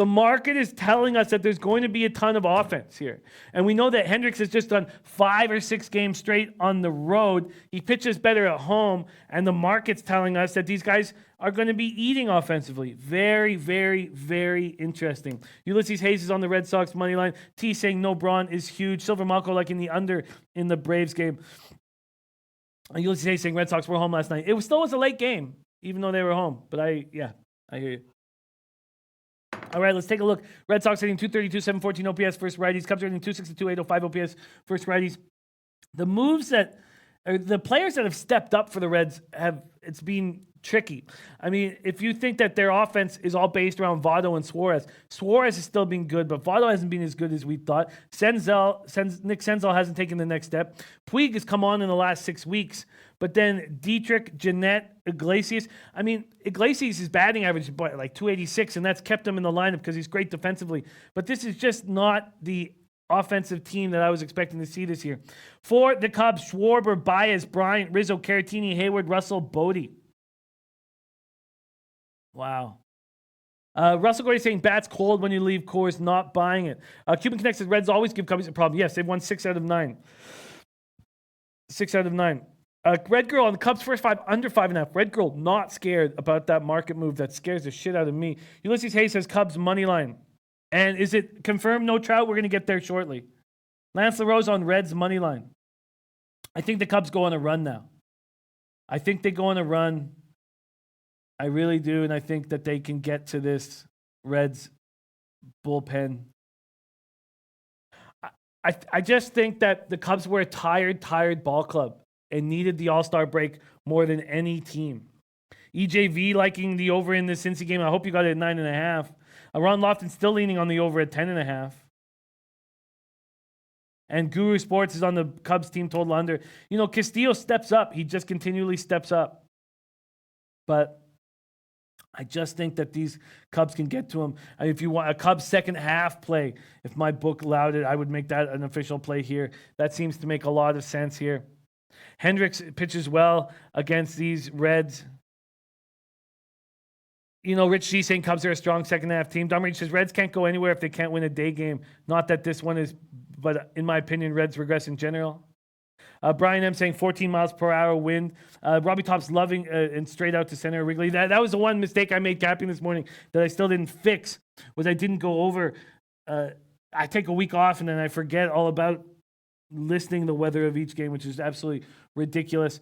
The market is telling us that there's going to be a ton of offense here. And we know that Hendricks has just done 5 or 6 games straight on the road. He pitches better at home, and the market's telling us that these guys are going to be eating offensively. Very, very, very interesting. Ulysses Hayes is on the Red Sox money line. T saying no Braun is huge. Silver Malco like in the under in the Braves game. Ulysses Hayes saying Red Sox were home last night. It still was a late game, even though they were home. But I hear you. All right, let's take a look. Red Sox hitting 232, 714 OPS, first righties. Cubs are hitting 262, 805 OPS, first righties. The moves that, the players that have stepped up for the Reds it's been tricky. I mean, if you think that their offense is all based around Votto and Suarez has still been good, but Votto hasn't been as good as we thought. Nick Senzel hasn't taken the next step. Puig has come on in the last 6 weeks, but then Dietrich, Jeanette, Iglesias. I mean, Iglesias' batting average is like 286, and that's kept him in the lineup because he's great defensively. But this is just not the offensive team that I was expecting to see this year. For the Cubs, Schwarber, Baez, Bryant, Rizzo, Caratini, Hayward, Russell, Bodie. Wow. Russell Gordy saying bats cold when you leave Coors, not buying it. Cuban Connect says Reds always give Cubbies a problem. Yes, they've won 6 out of 9. 6 out of 9. Red Girl on the Cubs first 5 under 5.5. Red Girl not scared about that market move. That scares the shit out of me. Ulysses Hayes says Cubs money line. And is it confirmed no Trout? We're going to get there shortly. Lance LaRose on Reds money line. I think the Cubs go on a run now. I think they go on a run. I really do, and I think that they can get to this Reds bullpen. I just think that the Cubs were a tired ball club and needed the All-Star break more than any team. EJV liking the over in the Cincy game. I hope you got it at 9.5. Ron Lofton still leaning on the over at 10.5. And Guru Sports is on the Cubs team total under. You know, Castillo steps up. He just continually steps up. But I just think that these Cubs can get to him. If you want a Cubs second half play, if my book allowed it, I would make that an official play here. That seems to make a lot of sense here. Hendricks pitches well against these Reds. You know, Rich G saying Cubs are a strong second half team. Dom Reach says Reds can't go anywhere if they can't win a day game. Not that this one is, but in my opinion, Reds regress in general. Brian M saying 14 miles per hour wind. Robbie Top's loving and straight out to center Wrigley. That was the one mistake I made capping this morning that I still didn't fix, was I didn't go over. I take a week off and then I forget all about listing the weather of each game, which is absolutely ridiculous.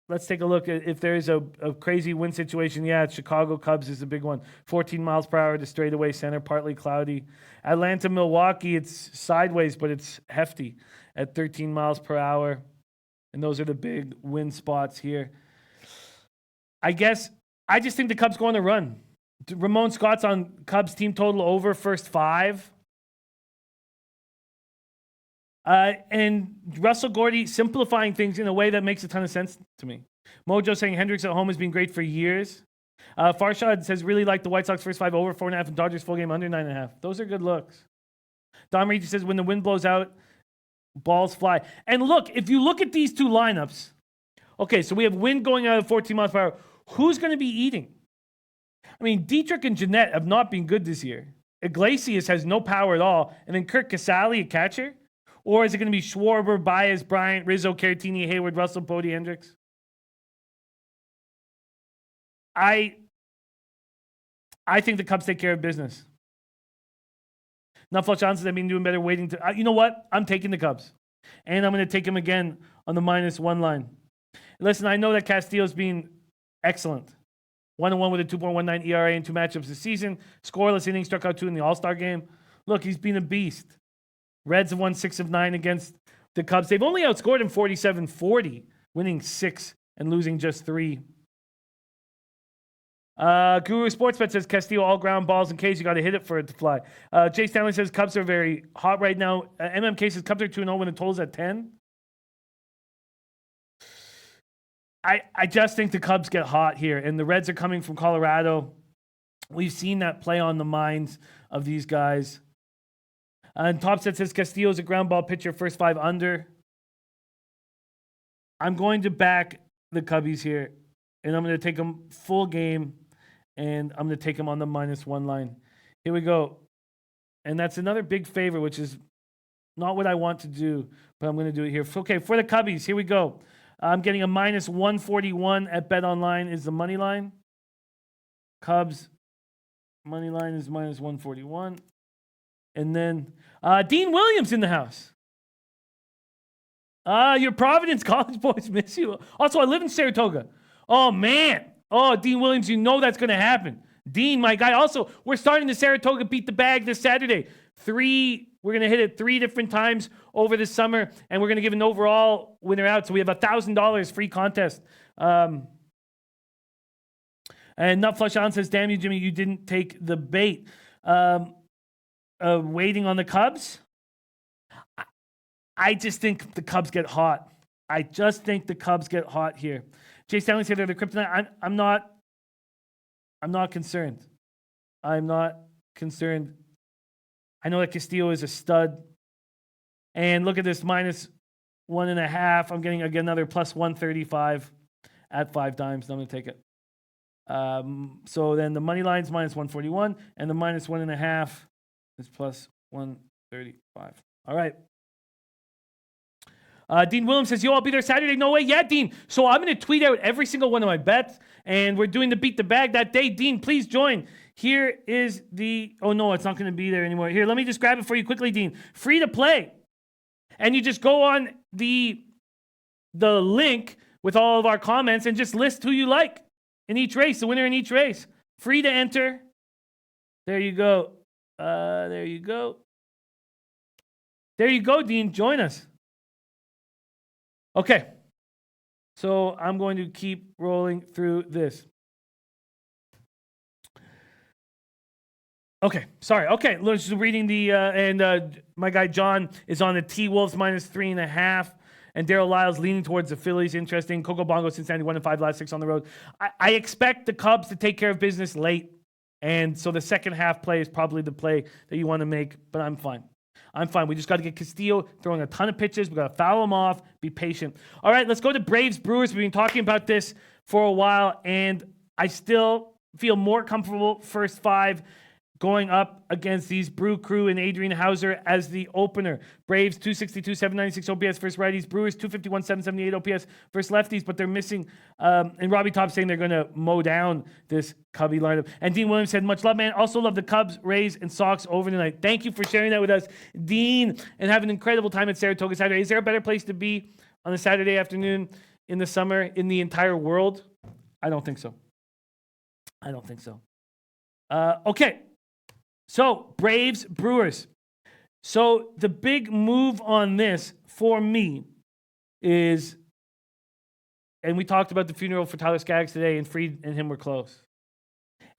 Let's take a look at if there's a crazy wind situation. Yeah, Chicago Cubs is a big one. 14 miles per hour to straightaway center, partly cloudy. Atlanta, Milwaukee, it's sideways, but it's hefty at 13 miles per hour. And those are the big wind spots here. I just think the Cubs go on a run. Ramon Scott's on Cubs team total over first 5. And Russell Gordy simplifying things in a way that makes a ton of sense to me. Mojo saying Hendricks at home has been great for years. Farshad says really like the White Sox first 5 over 4.5 and Dodgers full game under 9.5. Those are good looks. Don Regis says when the wind blows out, balls fly. And look, if you look at these two lineups, okay, so we have wind going out at 14 miles per hour. Who's going to be eating? I mean, Dietrich and Jeanette have not been good this year. Iglesias has no power at all. And then Kirk Casale, a catcher? Or is it going to be Schwarber, Baez, Bryant, Rizzo, Caratini, Hayward, Russell, Bodie, Hendricks? I think the Cubs take care of business. Nuffle Johnson, I've been doing better waiting to... you know what? I'm taking the Cubs. And I'm going to take them again on the -1 line. Listen, I know that Castillo's been excellent. 1-1 with a 2.19 ERA in 2 matchups this season. Scoreless innings, struck out 2 in the All-Star game. Look, he's been a beast. Reds have won 6 of 9 against the Cubs. They've only outscored him 47-40, winning 6 and losing just 3. Guru Sportsbet says Castillo all ground balls in case you got to hit it for it to fly. Jay Stanley says Cubs are very hot right now. MMK says Cubs are 2-0 when the total's at 10. I just think the Cubs get hot here, and the Reds are coming from Colorado. We've seen that play on the minds of these guys. And Topset says Castillo's a ground ball pitcher, first 5 under. I'm going to back the Cubbies here, and I'm going to take them full game, and I'm going to take them on the -1 line Here we go. And that's another big favor, which is not what I want to do, but I'm going to do it here. Okay, for the Cubbies, here we go. I'm getting a minus 141 at BetOnline is the money line. Cubs money line is minus 141. And then Dean Williams in the house. Your Providence College boys miss you. Also, I live in Saratoga. Oh, man. Oh, Dean Williams, you know that's going to happen. Dean, my guy. Also, we're starting the Saratoga Beat the Bag this Saturday. We're going to hit it 3 different times over the summer, and we're going to give an overall winner out. So we have $1,000 free contest. And Nutflush Allen says, damn you, Jimmy, you didn't take the bait. Waiting on the Cubs? I just think the Cubs get hot. I just think the Cubs get hot here. Jay Stanley said they're the kryptonite. I'm not concerned. I'm not concerned. I know that Castillo is a stud. And look at this, minus 1.5. I'm getting, again, another plus 135 at 5 times. I'm going to take it. So then the money line's minus 141, and the minus 1.5 is plus 135. All right. Dean Williams says, yo, I'll be there Saturday. No way. Yeah, Dean. So I'm going to tweet out every single one of my bets, and we're doing the Beat the Bag that day. Dean, please join. Here is the... Oh, no, it's not going to be there anymore. Here, let me just grab it for you quickly, Dean. Free to play. And you just go on the link with all of our comments and just list who you like in each race, the winner in each race. Free to enter. There you go. There you go. There you go, Dean. Join us. Okay, so I'm going to keep rolling through this. Okay, sorry. Okay, let's just reading the, my guy John is on the T-Wolves minus 3.5, and Daryl Lyles leaning towards the Phillies. Interesting. Coco Bongo, Cincinnati 1-5, last 6 on the road. I expect the Cubs to take care of business late, and so the second half play is probably the play that you want to make, but I'm fine. I'm fine. We just got to get Castillo throwing a ton of pitches. We got to foul him off. Be patient. All right, let's go to Braves Brewers. We've been talking about this for a while, and I still feel more comfortable first 5 going up against these Brew Crew and Adrian Hauser as the opener. Braves 262, 796 OPS versus righties. Brewers 251, 778 OPS versus lefties, but they're missing. And Robbie Top saying they're going to mow down this Cubby lineup. And Dean Williams said, much love, man. Also love the Cubs, Rays, and Sox over tonight. Thank you for sharing that with us, Dean, and have an incredible time at Saratoga Saturday. Is there a better place to be on a Saturday afternoon in the summer in the entire world? I don't think so. I don't think so. Okay. So, Braves, Brewers. So, the big move on this for me is, and we talked about the funeral for Tyler Skaggs today, and Fried and him were close.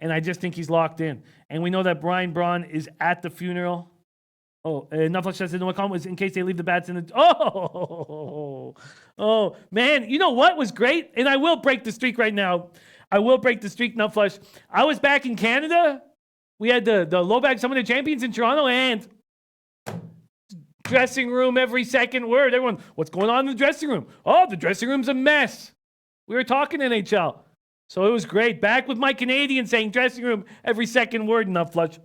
And I just think he's locked in. And we know that Brian Braun is at the funeral. Oh, Nutflush says, no comment was in case they leave the bats in the... Oh, man. You know what was great? And I will break the streak right now. I will break the streak, Nutflush. I was back in Canada. We had the low bag, some of the champions in Toronto, and dressing room every second word. Everyone, what's going on in the dressing room? Oh, the dressing room's a mess. We were talking NHL. So it was great. Back with my Canadian saying dressing room every second word, Nutflush.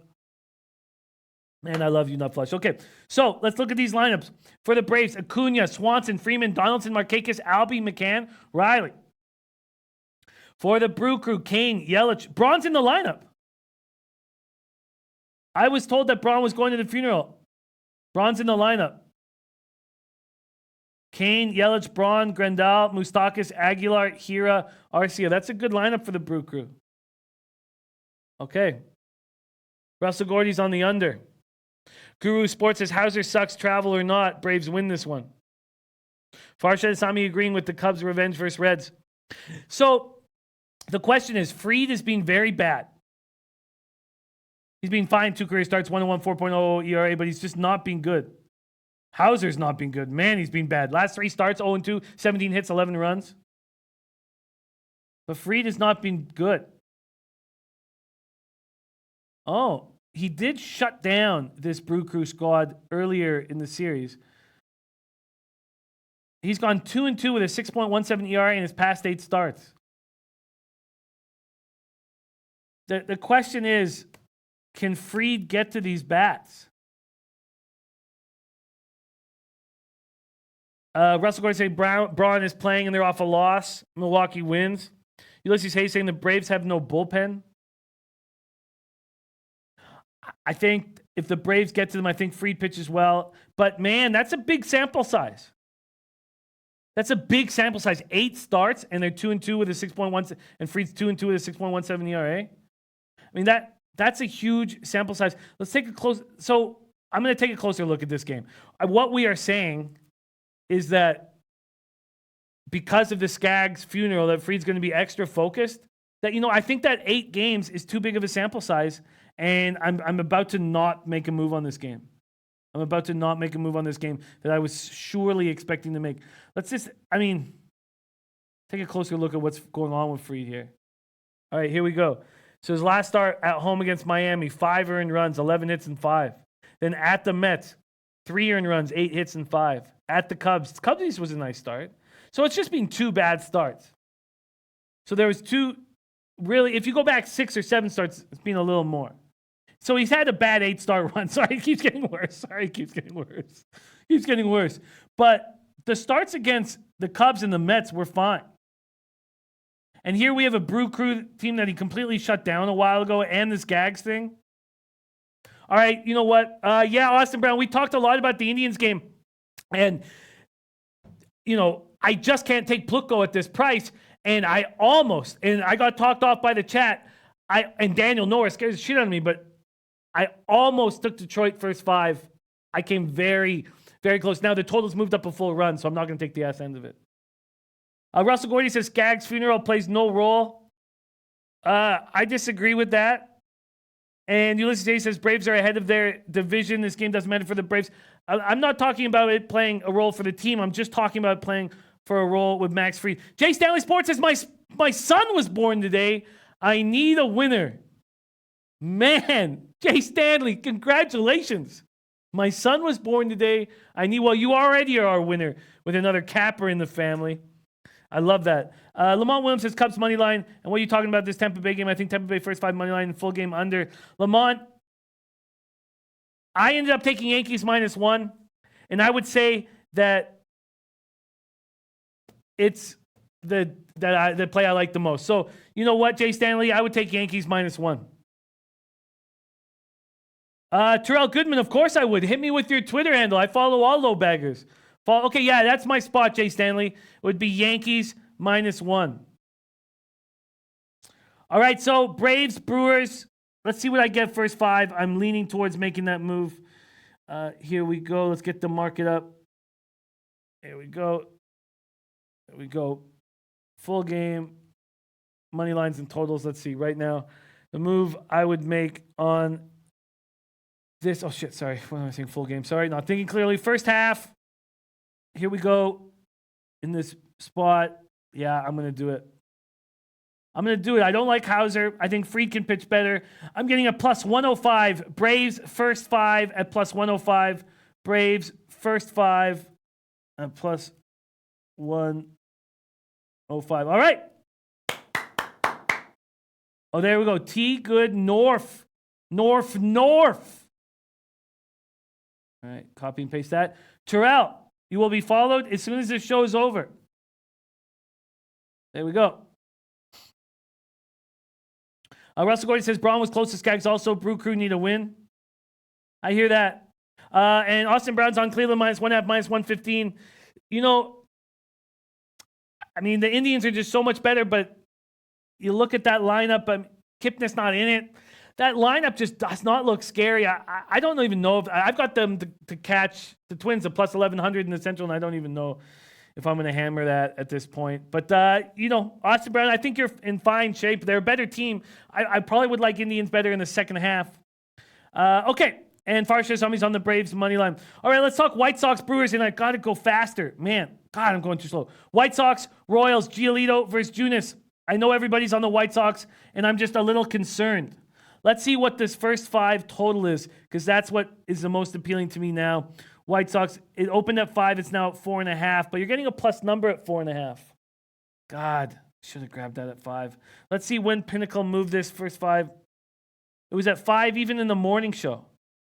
Man, I love you, Nutflush. Okay, so let's look at these lineups. For the Braves, Acuna, Swanson, Freeman, Donaldson, Markakis, Albie, McCann, Riley. For the Brew Crew, Kane, Yelich. Braun's in the lineup. I was told that Braun was going to the funeral. Braun's in the lineup. Kane, Yelich, Braun, Grandal, Moustakas, Aguilar, Hira, Arcia. That's a good lineup for the Brew Crew. Okay. Russell Gordy's on the under. Guru Sports says, Hauser sucks, travel or not. Braves win this one. Farshad Sami agreeing with the Cubs' revenge versus Reds. So, the question is, Fried is being very bad. He's been fine 2 career starts, 1-1, 4.0 ERA, but he's just not been good. Hauser's not been good. Man, he's been bad. Last 3 starts, 0-2, 17 hits, 11 runs. But Fried has not been good. Oh, he did shut down this Brew Crew squad earlier in the series. He's gone 2-2 with a 6.17 ERA in his past 8 starts. The question is, Can Fried get to these bats? Russell Gordon say Braun is playing and they're off a loss. Milwaukee wins. Ulysses Hayes saying the Braves have no bullpen. I think if the Braves get to them, I think Fried pitches well. But, man, that's a big sample size. That's a big sample size. 8 starts, and they're 2-2 with a 6.1, and Fried's 2-2 with a 6.17 ERA. I mean, that's a huge sample size. Let's take a close. So I'm going to take a closer look at this game. What we are saying is that because of the Skaggs funeral, that Fried's going to be extra focused. That, I think that 8 games is too big of a sample size, and I'm about to not make a move on this game. I'm about to not make a move on this game that I was surely expecting to make. Let's just, take a closer look at what's going on with Fried here. All right, here we go. So his last start at home against Miami, 5 earned runs, 11 hits and 5. Then at the Mets, 3 earned runs, 8 hits and 5. At the Cubs, was a nice start. So it's just been 2 bad starts. So there was 2, really, if you go back 6 or 7 starts, it's been a little more. So he's had a bad 8-start run. Sorry, it keeps getting worse. Keeps getting worse. But the starts against the Cubs and the Mets were fine. And here we have a Brew Crew team that he completely shut down a while ago, and this Skaggs thing. All right, you know what? Austin Brown, we talked a lot about the Indians game. And, I just can't take Plutko at this price. And I got talked off by the chat. And Daniel Norris scares the shit out of me, but I almost took Detroit first 5. I came very, very close. Now the total's moved up a full run, so I'm not going to take the ass end of it. Russell Gordy says Skaggs' funeral plays no role. I disagree with that. And Ulysses J says Braves are ahead of their division. This game doesn't matter for the Braves. I'm not talking about it playing a role for the team. I'm just talking about playing for a role with Max Fried. Jay Stanley Sports says my son was born today. I need a winner. Man, Jay Stanley, congratulations. My son was born today. You already are our winner with another capper in the family. I love that. Lamont Williams says Cubs money line. And what are you talking about this Tampa Bay game? I think Tampa Bay first 5 money line, full game under. Lamont, I ended up taking Yankees -1. And I would say that it's the play I like the most. So, you know what, Jay Stanley? I would take Yankees -1. Terrell Goodman, of course I would. Hit me with your Twitter handle. I follow all low baggers. Okay, yeah, that's my spot, Jay Stanley. It would be Yankees -1. All right, so Braves, Brewers. Let's see what I get first 5. I'm leaning towards making that move. Here we go. Let's get the market up. Here we go. Full game, money lines and totals. Let's see. Right now, the move I would make on this. Oh, shit. Sorry. What am I saying? Full game. Sorry. Not thinking clearly. First half. Here we go. In this spot. Yeah, I'm going to do it. I don't like Hauser. I think Fried can pitch better. I'm getting a +105. Braves first 5 at +105. Braves first 5 at +105. All right. Oh, there we go. T. Good North. North. All right. Copy and paste that. Terrell, you will be followed as soon as this show is over. There we go. Russell Gordon says Braun was close to Skaggs. Also, Brew Crew need a win. I hear that. And Austin Brown's on Cleveland -1.5, -115. The Indians are just so much better, but you look at that lineup, Kipnis not in it. That lineup just does not look scary. I don't even know if I've got them to catch the Twins at +1100 in the Central, and I don't even know if I'm going to hammer that at this point. But, Austin Brown, I think you're in fine shape. They're a better team. I probably would like Indians better in the second half. Okay. And Farsha Zombies on the Braves money line. All right, let's talk White Sox, Brewers, and I got to go faster. Man, God, I'm going too slow. White Sox, Royals, Giolito versus Junis. I know everybody's on the White Sox, and I'm just a little concerned. Let's see what this first 5 total is, because that's what is the most appealing to me now. White Sox, it opened at 5. It's now at 4.5, but you're getting a plus number at 4.5. God, should have grabbed that at 5. Let's see when Pinnacle moved this first 5. It was at 5 even in the morning show.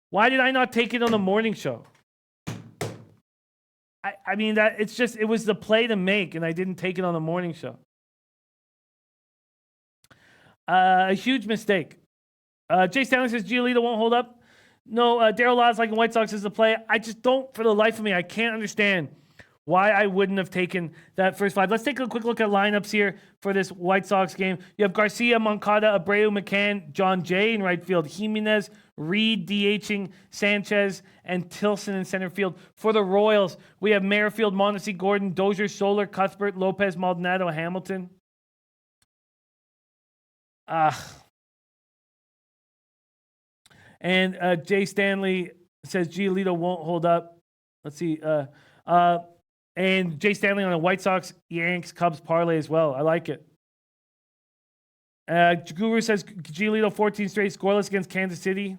Why did I not take it on the morning show? I mean, that it's just, it was the play to make, and I didn't take it on the morning show. A huge mistake. Jay Stanley says Giolito won't hold up. No, Daryl Lyles like White Sox is the play. I just don't, for the life of me, I can't understand why I wouldn't have taken that first 5. Let's take a quick look at lineups here for this White Sox game. You have Garcia, Moncada, Abreu, McCann, John Jay in right field, Jimenez, Reed DHing, Sanchez, and Tilson in center field. For the Royals, we have Merrifield, Mondesi, Gordon, Dozier, Soler, Cuthbert, Lopez, Maldonado, Hamilton. And Jay Stanley says Giolito won't hold up. Let's see. And Jay Stanley on a White Sox, Yanks, Cubs parlay as well. I like it. Guru says Giolito 14 straight scoreless against Kansas City.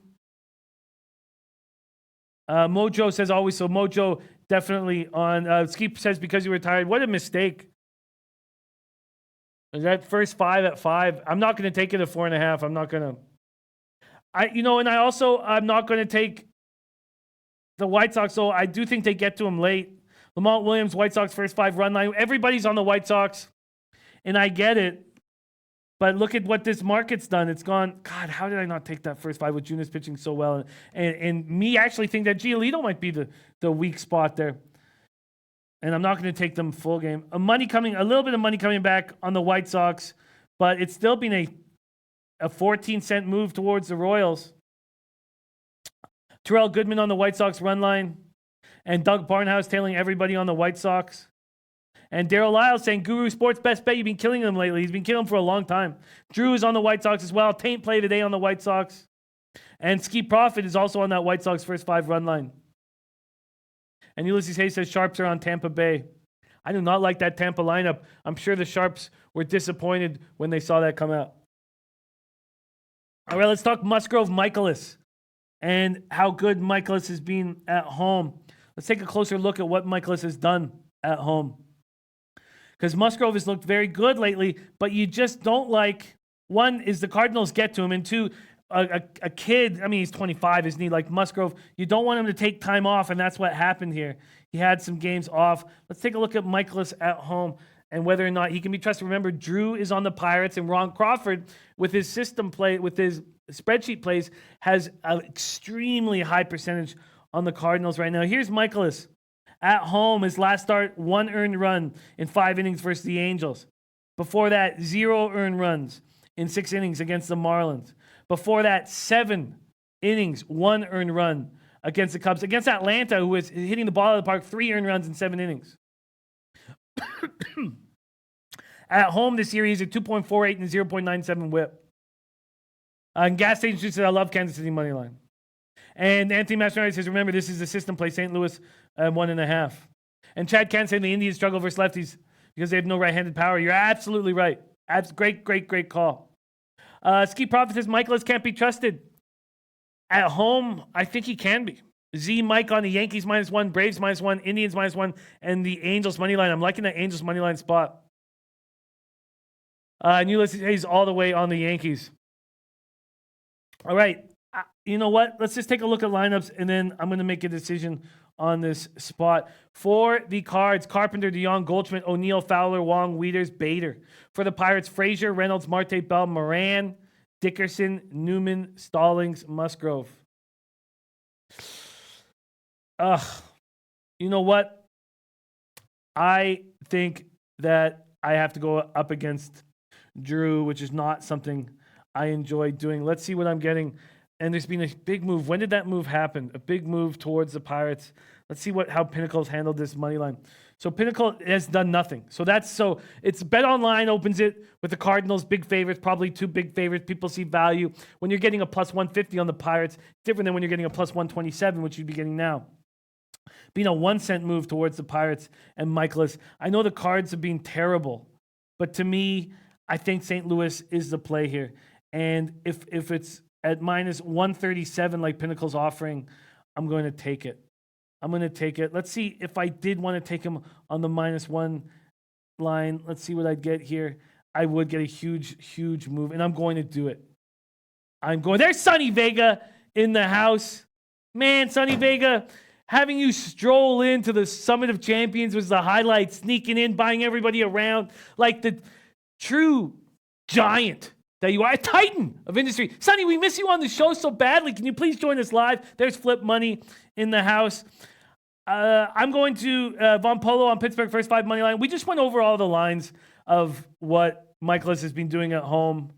Mojo says always. So Mojo definitely on. Skeep says because you retired. What a mistake. Is that first 5 at 5? I'm not going to take it at 4.5. I'm not going to. I'm not going to take the White Sox. So I do think they get to them late. Lamont Williams, White Sox first 5 run line. Everybody's on the White Sox, and I get it. But look at what this market's done. It's gone, God, how did I not take that first 5 with Junis pitching so well? And me actually think that Giolito might be the weak spot there. And I'm not going to take them full game. A little bit of money coming back on the White Sox, but it's still been a 14-cent move towards the Royals. Terrell Goodman on the White Sox run line. And Doug Barnhouse tailing everybody on the White Sox. And Daryl Lyles saying, Guru Sports best bet. You've been killing them lately. He's been killing them for a long time. Drew is on the White Sox as well. Taint play today on the White Sox. And Ski Profit is also on that White Sox first 5 run line. And Ulysses Hayes says Sharps are on Tampa Bay. I do not like that Tampa lineup. I'm sure the Sharps were disappointed when they saw that come out. All right, let's talk Musgrove Michaelis and how good Michaelis has been at home. Let's take a closer look at what Michaelis has done at home. Because Musgrove has looked very good lately, but you just don't like, one, is the Cardinals get to him, and two, a kid, I mean, he's 25, isn't he? Like Musgrove, you don't want him to take time off, and that's what happened here. He had some games off. Let's take a look at Michaelis at home and whether or not he can be trusted. Remember, Drew is on the Pirates, and Ron Crawford, with his system play, with his spreadsheet plays, has an extremely high percentage on the Cardinals right now. Here's Michaelis. At home, his last start, 1 earned run in 5 innings versus the Angels. Before that, 0 earned runs in 6 innings against the Marlins. Before that, 7 innings, 1 earned run against the Cubs. Against Atlanta, who was hitting the ball out of the park, 3 earned runs in 7 innings. At home this year, he's a 2.48 and 0.97 whip. And Gas Station says, I love Kansas City money line. And Anthony Mastronardi says, remember, this is the system play, St. Louis 1.5. And Chad Can saying the Indians struggle versus lefties because they have no right-handed power. You're absolutely right. Great call. Ski Profit says Michaelis can't be trusted. At home, I think he can be. Z Mike on the Yankees -1, Braves -1, Indians -1, and the Angels money line. I'm liking the Angels money line spot. And Ulysses Hayes all the way on the Yankees. All right. You know what? Let's just take a look at lineups, and then I'm going to make a decision on this spot. For the Cards, Carpenter, DeYoung, Goldschmidt, O'Neill, Fowler, Wong, Wieters, Bader. For the Pirates, Frazier, Reynolds, Marte, Bell, Moran, Dickerson, Newman, Stallings, Musgrove. You know what? I think that I have to go up against Drew, which is not something I enjoy doing. Let's see what I'm getting. And there's been a big move. When did that move happen? A big move towards the Pirates. Let's see how Pinnacle's handled this money line. So Pinnacle has done nothing. So it's Bet Online opens it with the Cardinals, big favorites, probably 2 big favorites. People see value. When you're getting a +150 on the Pirates, different than when you're getting a +127, which you'd be getting now. Being a 1-cent move towards the Pirates and Michaelis. I know the Cards have been terrible, but to me, I think St. Louis is the play here. And if it's at -137 like Pinnacle's offering, I'm going to take it. Let's see if I did want to take him on the -1 line. Let's see what I'd get here. I would get a huge move, and I'm going to do it. I'm going. There's Sonny Vega in the house. Man, Sonny Vega, having you stroll into the Summit of Champions was the highlight. Sneaking in, buying everybody around like the true giant that you are, a titan of industry. Sonny, we miss you on the show so badly. Can you please join us live? There's Flip Money in the house. I'm going to Von Polo on Pittsburgh first 5 money line. We just went over all the lines of what Michaelis has been doing at home.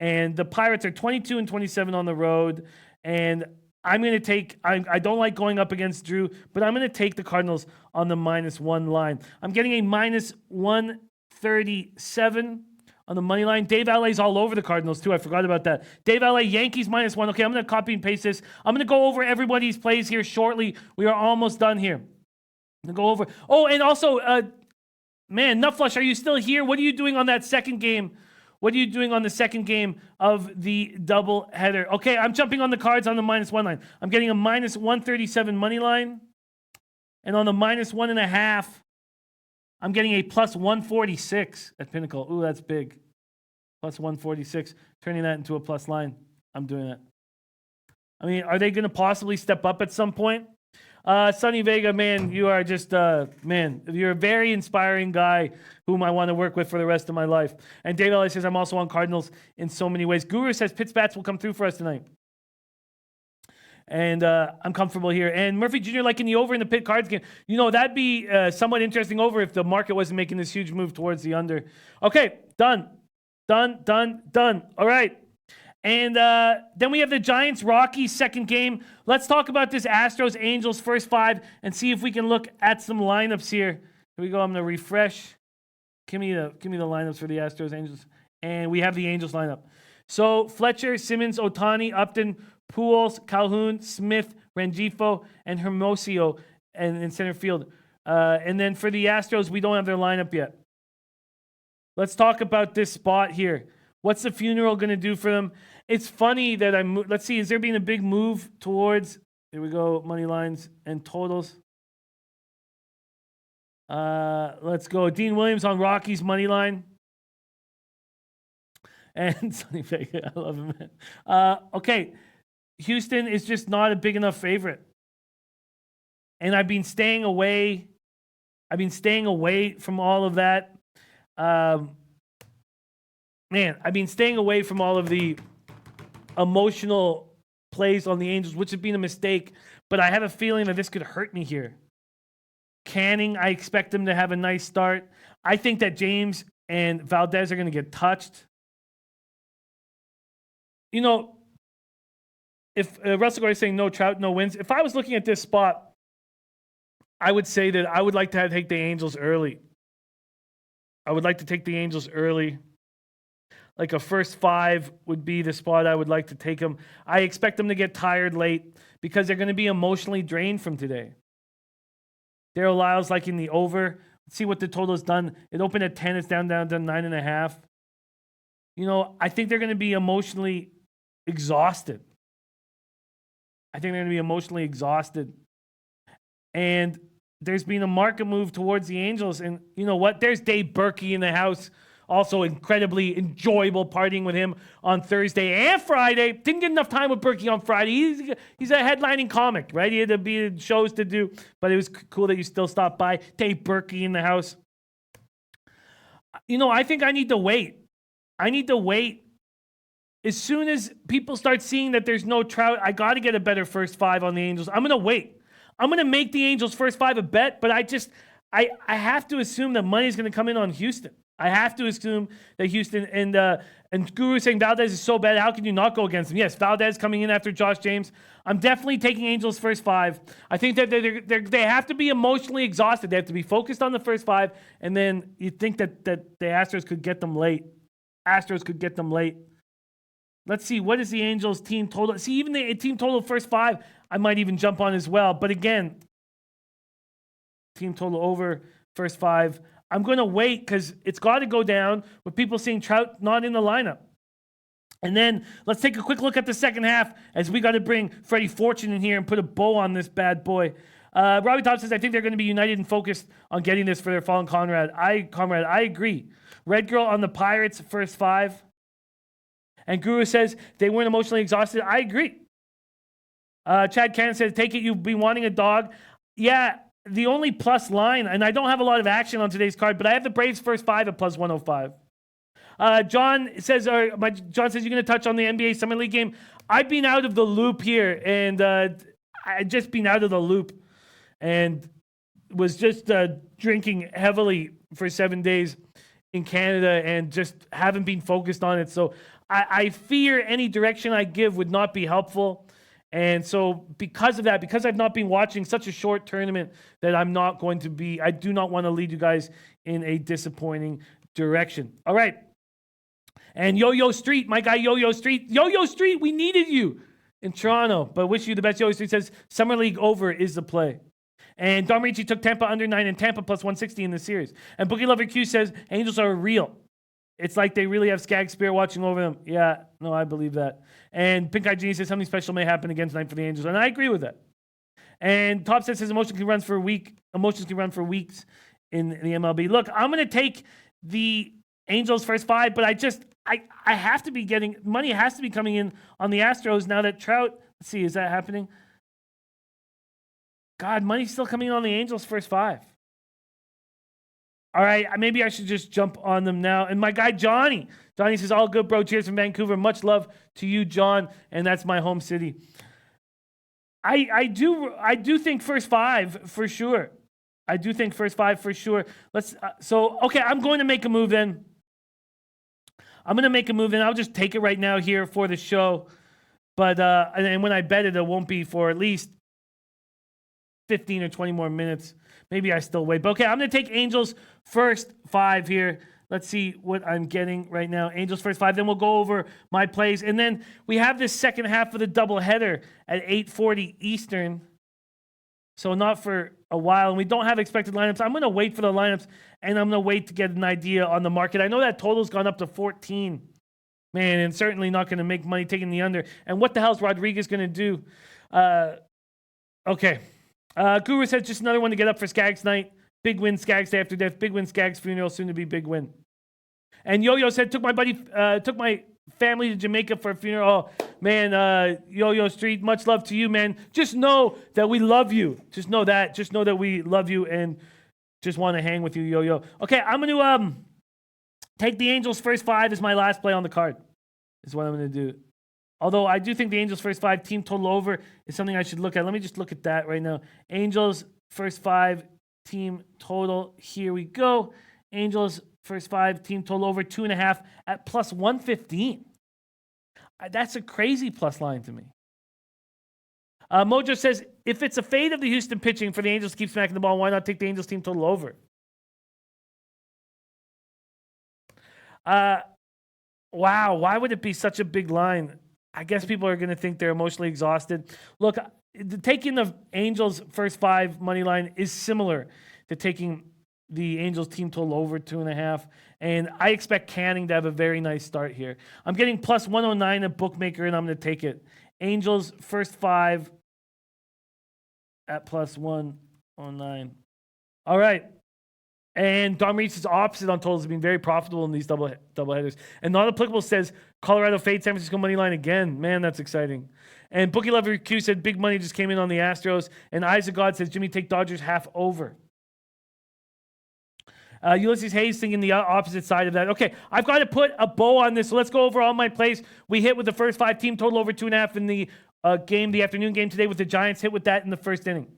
And the Pirates are 22 and 27 on the road. And I'm going to take, I don't like going up against Drew, but I'm going to take the Cardinals on the -1 line. I'm getting a -137 on the money line. Dave Alley's all over the Cardinals too. I forgot about that. Dave Alley, Yankees -1. Okay, I'm going to copy and paste this. I'm going to go over everybody's plays here shortly. We are almost done here. I'm going to go over. Oh, and also, man, Nutflush, are you still here? What are you doing on that second game? What are you doing on the second game of the double header? Okay, I'm jumping on the Cards on the -1 line. I'm getting a -137 money line. And on the -1.5, I'm getting a +146 at Pinnacle. Ooh, that's big. +146. Turning that into a plus line. I'm doing that. I mean, are they going to possibly step up at some point? Sonny Vega, man, you are just, man, you're a very inspiring guy whom I want to work with for the rest of my life. And Dave Ellis says, I'm also on Cardinals in so many ways. Guru says Pitts bats will come through for us tonight. And I'm comfortable here. And Murphy Jr. like in the over in the Pitt Cards game. You know, that'd be somewhat interesting over if the market wasn't making this huge move towards the under. Okay, done. All right. And then we have the Giants-Rockies second game. Let's talk about this Astros-Angels first 5 and see if we can look at some lineups here. Here we go. I'm going to refresh. Give me the lineups for the Astros-Angels. And we have the Angels lineup. So Fletcher, Simmons, Ohtani, Upton, Pujols, Calhoun, Smith, Rengifo, and Hermosillo in center field. And then for the Astros, we don't have their lineup yet. Let's talk about this spot here. What's the funeral going to do for them? It's funny that let's see, is there being a big move towards, here we go, money lines and totals. Let's go. Dean Williams on Rockies money line. And Sonny Vega, I love him, man. Okay, Houston is just not a big enough favorite. And I've been staying away from all of that. Man, I've been staying away from all of the emotional plays on the Angels, which have been a mistake, but I have a feeling that this could hurt me here. Canning, I expect him to have a nice start. I think that James and Valdez are going to get touched. You know, if Russell Gray is saying no Trout, no wins, if I was looking at this spot, I would say that I would like to take the Angels early. I would like to take the Angels early. Like a first 5 would be the spot I would like to take them. I expect them to get tired late because they're going to be emotionally drained from today. Daryl Lyles like in the over. Let's see what the total has done. It opened at 10. It's down to 9.5. You know, I think they're going to be emotionally exhausted. And there's been a market move towards the Angels. And you know what? There's Dave Berkey in the house. Also incredibly enjoyable partying with him on Thursday and Friday. Didn't get enough time with Berkey on Friday. He's a headlining comic, right? He had to be shows to do, but it was cool that you still stopped by. Dave Berkey in the house. You know, I think I need to wait. As soon as people start seeing that there's no Trout, I got to get a better first 5 on the Angels. I'm going to wait. I'm going to make the Angels first 5 a bet, but I have to assume that money's going to come in on Houston. I have to assume that Houston and Guru saying Valdez is so bad. How can you not go against him? Yes, Valdez coming in after Josh James. I'm definitely taking Angels first 5. I think that they have to be emotionally exhausted. They have to be focused on the first 5, and then you think that the Astros could get them late. Let's see, what is the Angels team total? See, even the team total first 5, I might even jump on as well. But again, team total over first 5. I'm going to wait because it's got to go down with people seeing Trout not in the lineup. And then let's take a quick look at the second half as we got to bring Freddie Fortune in here and put a bow on this bad boy. Robbie Todd says, I think they're going to be united and focused on getting this for their fallen comrade. I agree. Red Girl on the Pirates, first 5. And Guru says they weren't emotionally exhausted. I agree. Chad Cannon says, take it, you've been wanting a dog. Yeah, the only plus line, and I don't have a lot of action on today's card, but I have the Braves first 5 at plus 105. John says, you're going to touch on the NBA Summer League game. I've been out of the loop here, and I've just been out of the loop and was just drinking heavily for 7 days in Canada and just haven't been focused on it. So I fear any direction I give would not be helpful. And so because of that, because I've not been watching such a short tournament, that I do not want to lead you guys in a disappointing direction. All right. And Yo-Yo Street, my guy Yo-Yo Street. Yo-Yo Street, we needed you in Toronto, but wish you the best. Yo-Yo Street says, Summer League over is the play. And Dom Ricci took Tampa under 9 and Tampa plus 160 in the series. And Bookie Lover Q says, Angels are real. It's like they really have Skag Spear watching over them. Yeah, no, I believe that. And Pink Eye Genie says something special may happen again tonight for the Angels. And I agree with that. And Top says emotions can run for weeks in the MLB. Look, I'm going to take the Angels first 5, but I have to be getting, money has to be coming in on the Astros now that Trout, let's see, is that happening? God, money's still coming in on the Angels first 5. All right, maybe I should just jump on them now. And my guy, Johnny says, all good, bro. Cheers from Vancouver. Much love to you, John. And that's my home city. I do think first 5 for sure. I do think first 5 for sure. Okay, I'm going to make a move then. I'll just take it right now here for the show. But, and when I bet it, it won't be for at least 15 or 20 more minutes. Maybe I still wait. But okay, I'm going to take Angels first 5 here. Let's see what I'm getting right now. Angels first 5. Then we'll go over my plays. And then we have this second half of the doubleheader at 8:40 Eastern. So not for a while. And we don't have expected lineups. I'm going to wait for the lineups, and I'm going to wait to get an idea on the market. I know that total's gone up to 14. Man, and certainly not going to make money taking the under. And what the hell is Rodriguez going to do? Okay. Guru says just another one to get up for Skaggs night. Big win, Skaggs day after death. Big win, Skaggs funeral, soon to be big win. And Yo-Yo said took my family to Jamaica for a funeral. Oh man, Yo-Yo Street, much love to you, man. Just know that we love you. Just know that we love you and just want to hang with you, Yo-Yo. Okay, I'm gonna take the Angels first 5 as my last play on the card. Is what I'm gonna do. Although I do think the Angels first 5 team total over is something I should look at. Let me just look at that right now. Angels first 5 team total. Here we go. Angels first 5 team total over 2.5 at plus 115. That's a crazy plus line to me. Mojo says, if it's a fade of the Houston pitching for the Angels to keep smacking the ball, why not take the Angels team total over? Wow, why would it be such a big line? I guess people are going to think they're emotionally exhausted. Look, taking the Angels first 5 money line is similar to taking the Angels team total over 2.5. And I expect Canning to have a very nice start here. I'm getting plus 109 at Bookmaker, and I'm going to take it. Angels first 5 at plus 109. All right. And Dom Reach's opposite on totals has been very profitable in these doubleheaders. And Not Applicable says Colorado fade San Francisco money line again. Man, that's exciting. And Bookie Lover Q said big money just came in on the Astros. And Eyes of God says Jimmy take Dodgers half over. Ulysses Hayes thinking the opposite side of that. Okay, I've got to put a bow on this. So let's go over all my plays. We hit with the first 5 team total over 2.5 in the the afternoon game today with the Giants. Hit with that in the first inning.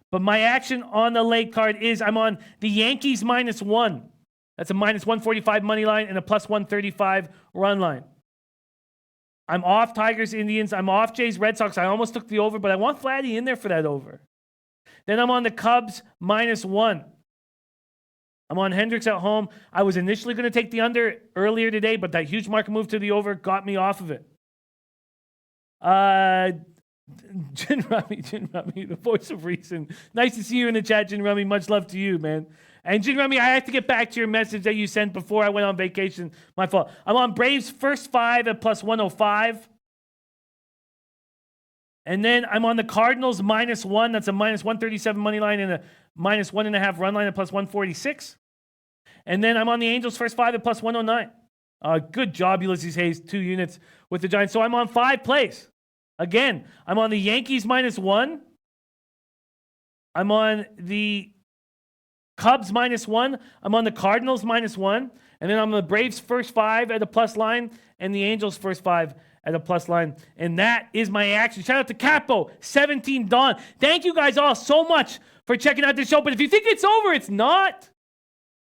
But my action on the late card is I'm on the Yankees -1. That's a -145 money line and a plus 135 run line. I'm off Tigers, Indians. I'm off Jays, Red Sox. I almost took the over, but I want Vladdy in there for that over. Then I'm on the Cubs -1. I'm on Hendricks at home. I was initially going to take the under earlier today, but that huge market move to the over got me off of it. Jin Rummy, the voice of reason. Nice to see you in the chat, Jin Rummy. Much love to you, man. And Jin Rummy, I have to get back to your message that you sent before I went on vacation. My fault. I'm on Braves first 5 at plus 105. And then I'm on the Cardinals -1. That's a -137 money line and a -1.5 run line at plus 146. And then I'm on the Angels first 5 at plus 109. Good job, Ulysses Hayes. 2 units with the Giants. So I'm on 5 plays. Again, I'm on the Yankees -1. I'm on the Cubs -1. I'm on the Cardinals -1. And then I'm on the Braves first 5 at a plus line and the Angels first 5 at a plus line. And that is my action. Shout out to Capo, 17 Don. Thank you guys all so much for checking out this show. But if you think it's over, it's not.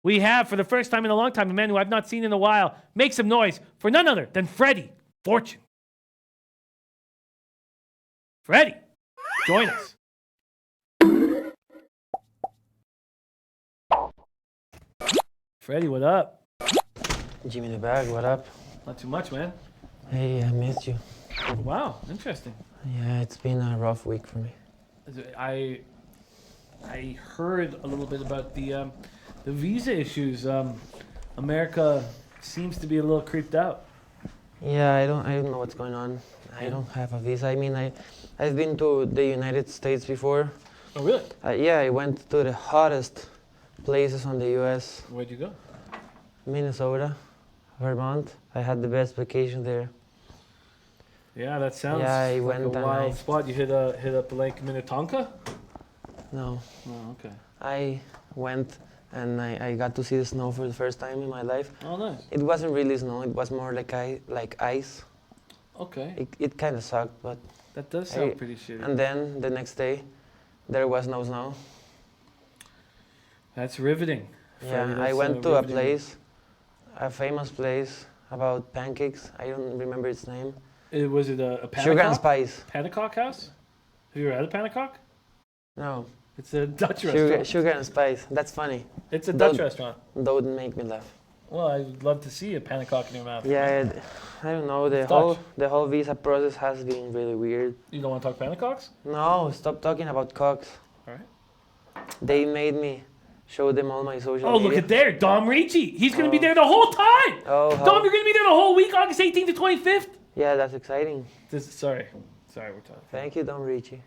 We have, for the first time in a long time, a man who I've not seen in a while, make some noise for none other than Freddie Fortune. Freddie, join us. Freddie, what up? Jimmy the Bag, what up? Not too much, man. Hey, I missed you. Wow, interesting. Yeah, it's been a rough week for me. I heard a little bit about the visa issues. America seems to be a little creeped out. Yeah, I don't know what's going on. I don't have a visa. I mean, I've been to the United States before. Oh, really? Yeah, I went to the hottest places on the U.S. Where'd you go? Minnesota, Vermont. I had the best vacation there. Yeah, that sounds I like went a and wild spot. You hit up Lake Minnetonka? No. Oh, okay. I went and I got to see the snow for the first time in my life. Oh, nice. It wasn't really snow. It was more like ice. Okay. It kind of sucked, but... That does sound pretty shitty. And then the next day, there was no snow. That's riveting. Yeah, Freddie, I that's, went to a riveting. place, a famous place about pancakes. I don't remember its name. Was it a Panacock? Sugar and Spice. Panacock house? Have you ever had a Panacock? No. It's a Dutch restaurant. Sugar and Spice. That's funny. It's a Dutch restaurant. Don't make me laugh. Well, I'd love to see a Panacock in your mouth. Yeah, I don't know. The whole visa process has been really weird. You don't want to talk Panacocks? No, stop talking about cocks. All right. They made me show them all my social Oh, media. look at there. Dom Ricci. He's going to be there the whole time. Oh, Dom, you're going to be there the whole week, August 18th to 25th? Yeah, that's exciting. Sorry, we're talking. Thank you, Don Ricci.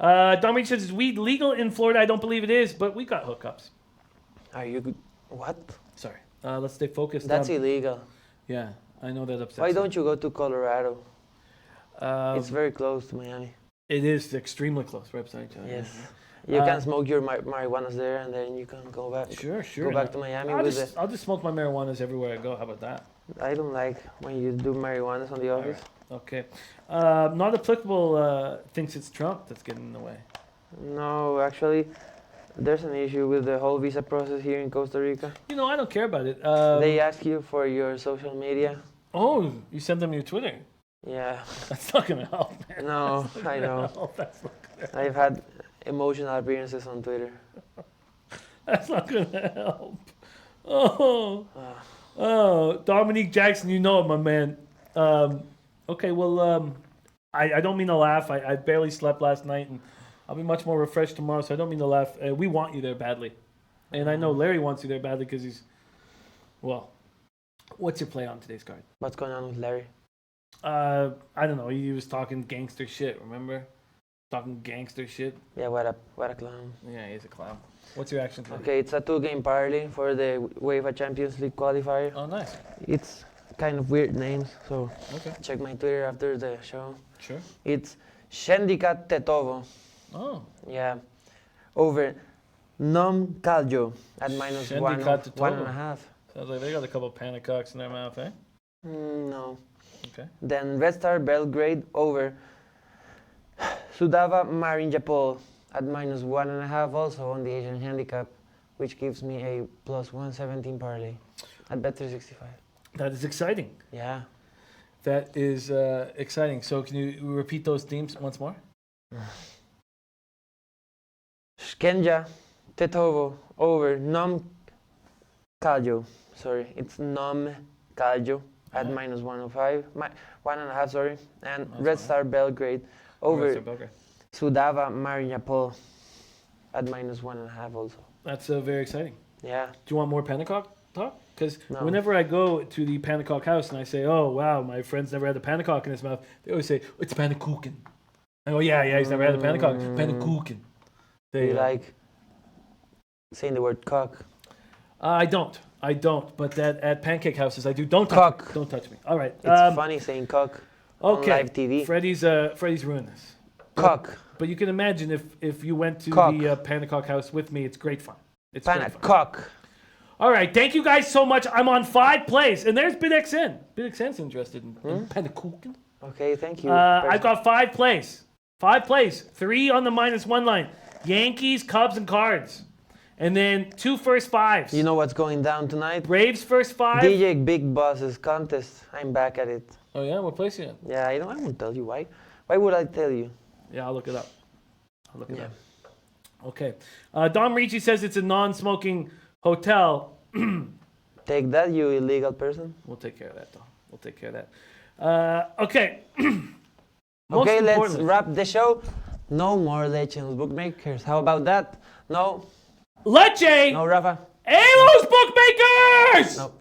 Dom Ricci says, is weed legal in Florida? I don't believe it is, but we got hookups. Are you good? What? Sorry. Let's stay focused. That's illegal. Yeah, I know that upsets Why you. don't you go to Colorado? It's very close to Miami. It is extremely close. Right beside each other. Yes. You can smoke your marijuanas there, and then you can go back. Sure. Go back to Miami I'll just smoke my marijuanas everywhere I go. How about that? I don't like when you do marijuanas on the office. Right. Okay. Not applicable thinks it's Trump that's getting in the way. No, actually, there's an issue with the whole visa process here in Costa Rica. You know, I don't care about it. They ask you for your social media. Oh, you sent them your Twitter. Yeah. That's not gonna help, man. No, I know. That's not gonna help. I've had emotional appearances on Twitter. That's not gonna help. Oh, Dominique Jackson, you know it, my man. Okay, well, I don't mean to laugh. I barely slept last night, and I'll be much more refreshed tomorrow, so I don't mean to laugh. We want you there badly. And I know Larry wants you there badly because he's, well, what's your play on today's card? What's going on with Larry? I don't know. He was talking gangster shit, remember? Talking gangster shit. Yeah, what a clown. Yeah, he's a clown. What's your action today? Okay, it's a 2-game parlay for the UEFA Champions League qualifier. Oh, nice. It's kind of weird names, so Okay. check my Twitter after the show. Sure. It's Shendika Tetovo. Oh. Yeah. Over Nom Calcio at minus Shendika Tetovo. 1.5. Sounds like they got a couple of Panacocks in their mouth, eh? No. Okay. Then Red Star Belgrade over Sudava Marinjapol at minus 1.5, also on the Asian handicap, which gives me a plus 117 parlay at Bet365. That is exciting. Yeah. That is exciting. So can you repeat those themes once more? Skenja Tetovo over Nom Calcio. Sorry, it's Nom Calcio at minus 105, 1.5, sorry. And Red Star Belgrade over Sudava Marinjapol at minus 1.5 also. That's very exciting. Yeah. Do you want more Panacock talk? Because No. whenever I go to the Panacock house and I say, oh, wow, my friend's never had a Panacock in his mouth, they always say, it's Panakuchen. I go, yeah, he's never had a Panacock. Panakuchen. Do you like saying the word cock? I don't. I don't, but at pancake houses I do. Don't touch Cock. me. Don't touch me. All right. It's funny saying cock on Okay. live TV. Freddie's ruined this. Cock. But you can imagine if you went to Cock. the Panacock house with me, it's great fun. It's great fun. Cock. All right. Thank you guys so much. I'm on 5 plays, and there's BidXN. BidXN's interested in Panacook. Okay, thank you. I've got 5 plays. 5 plays. 3 on the -1 line. Yankees, Cubs, and Cards. And then 2 first fives. You know what's going down tonight? Braves first 5. DJ Big Boss's contest. I'm back at it. Oh yeah, what place you in? Yeah, I won't tell you why. Why would I tell you? Yeah, I'll look it up. Okay. Dom Ricci says it's a non-smoking hotel. Take that, you illegal person. We'll take care of that, though. We'll take care of that. Okay. Okay, let's wrap the show. No more leche en los bookmakers. How about that? No. Leche! No, Rafa. Hey, those bookmakers! No.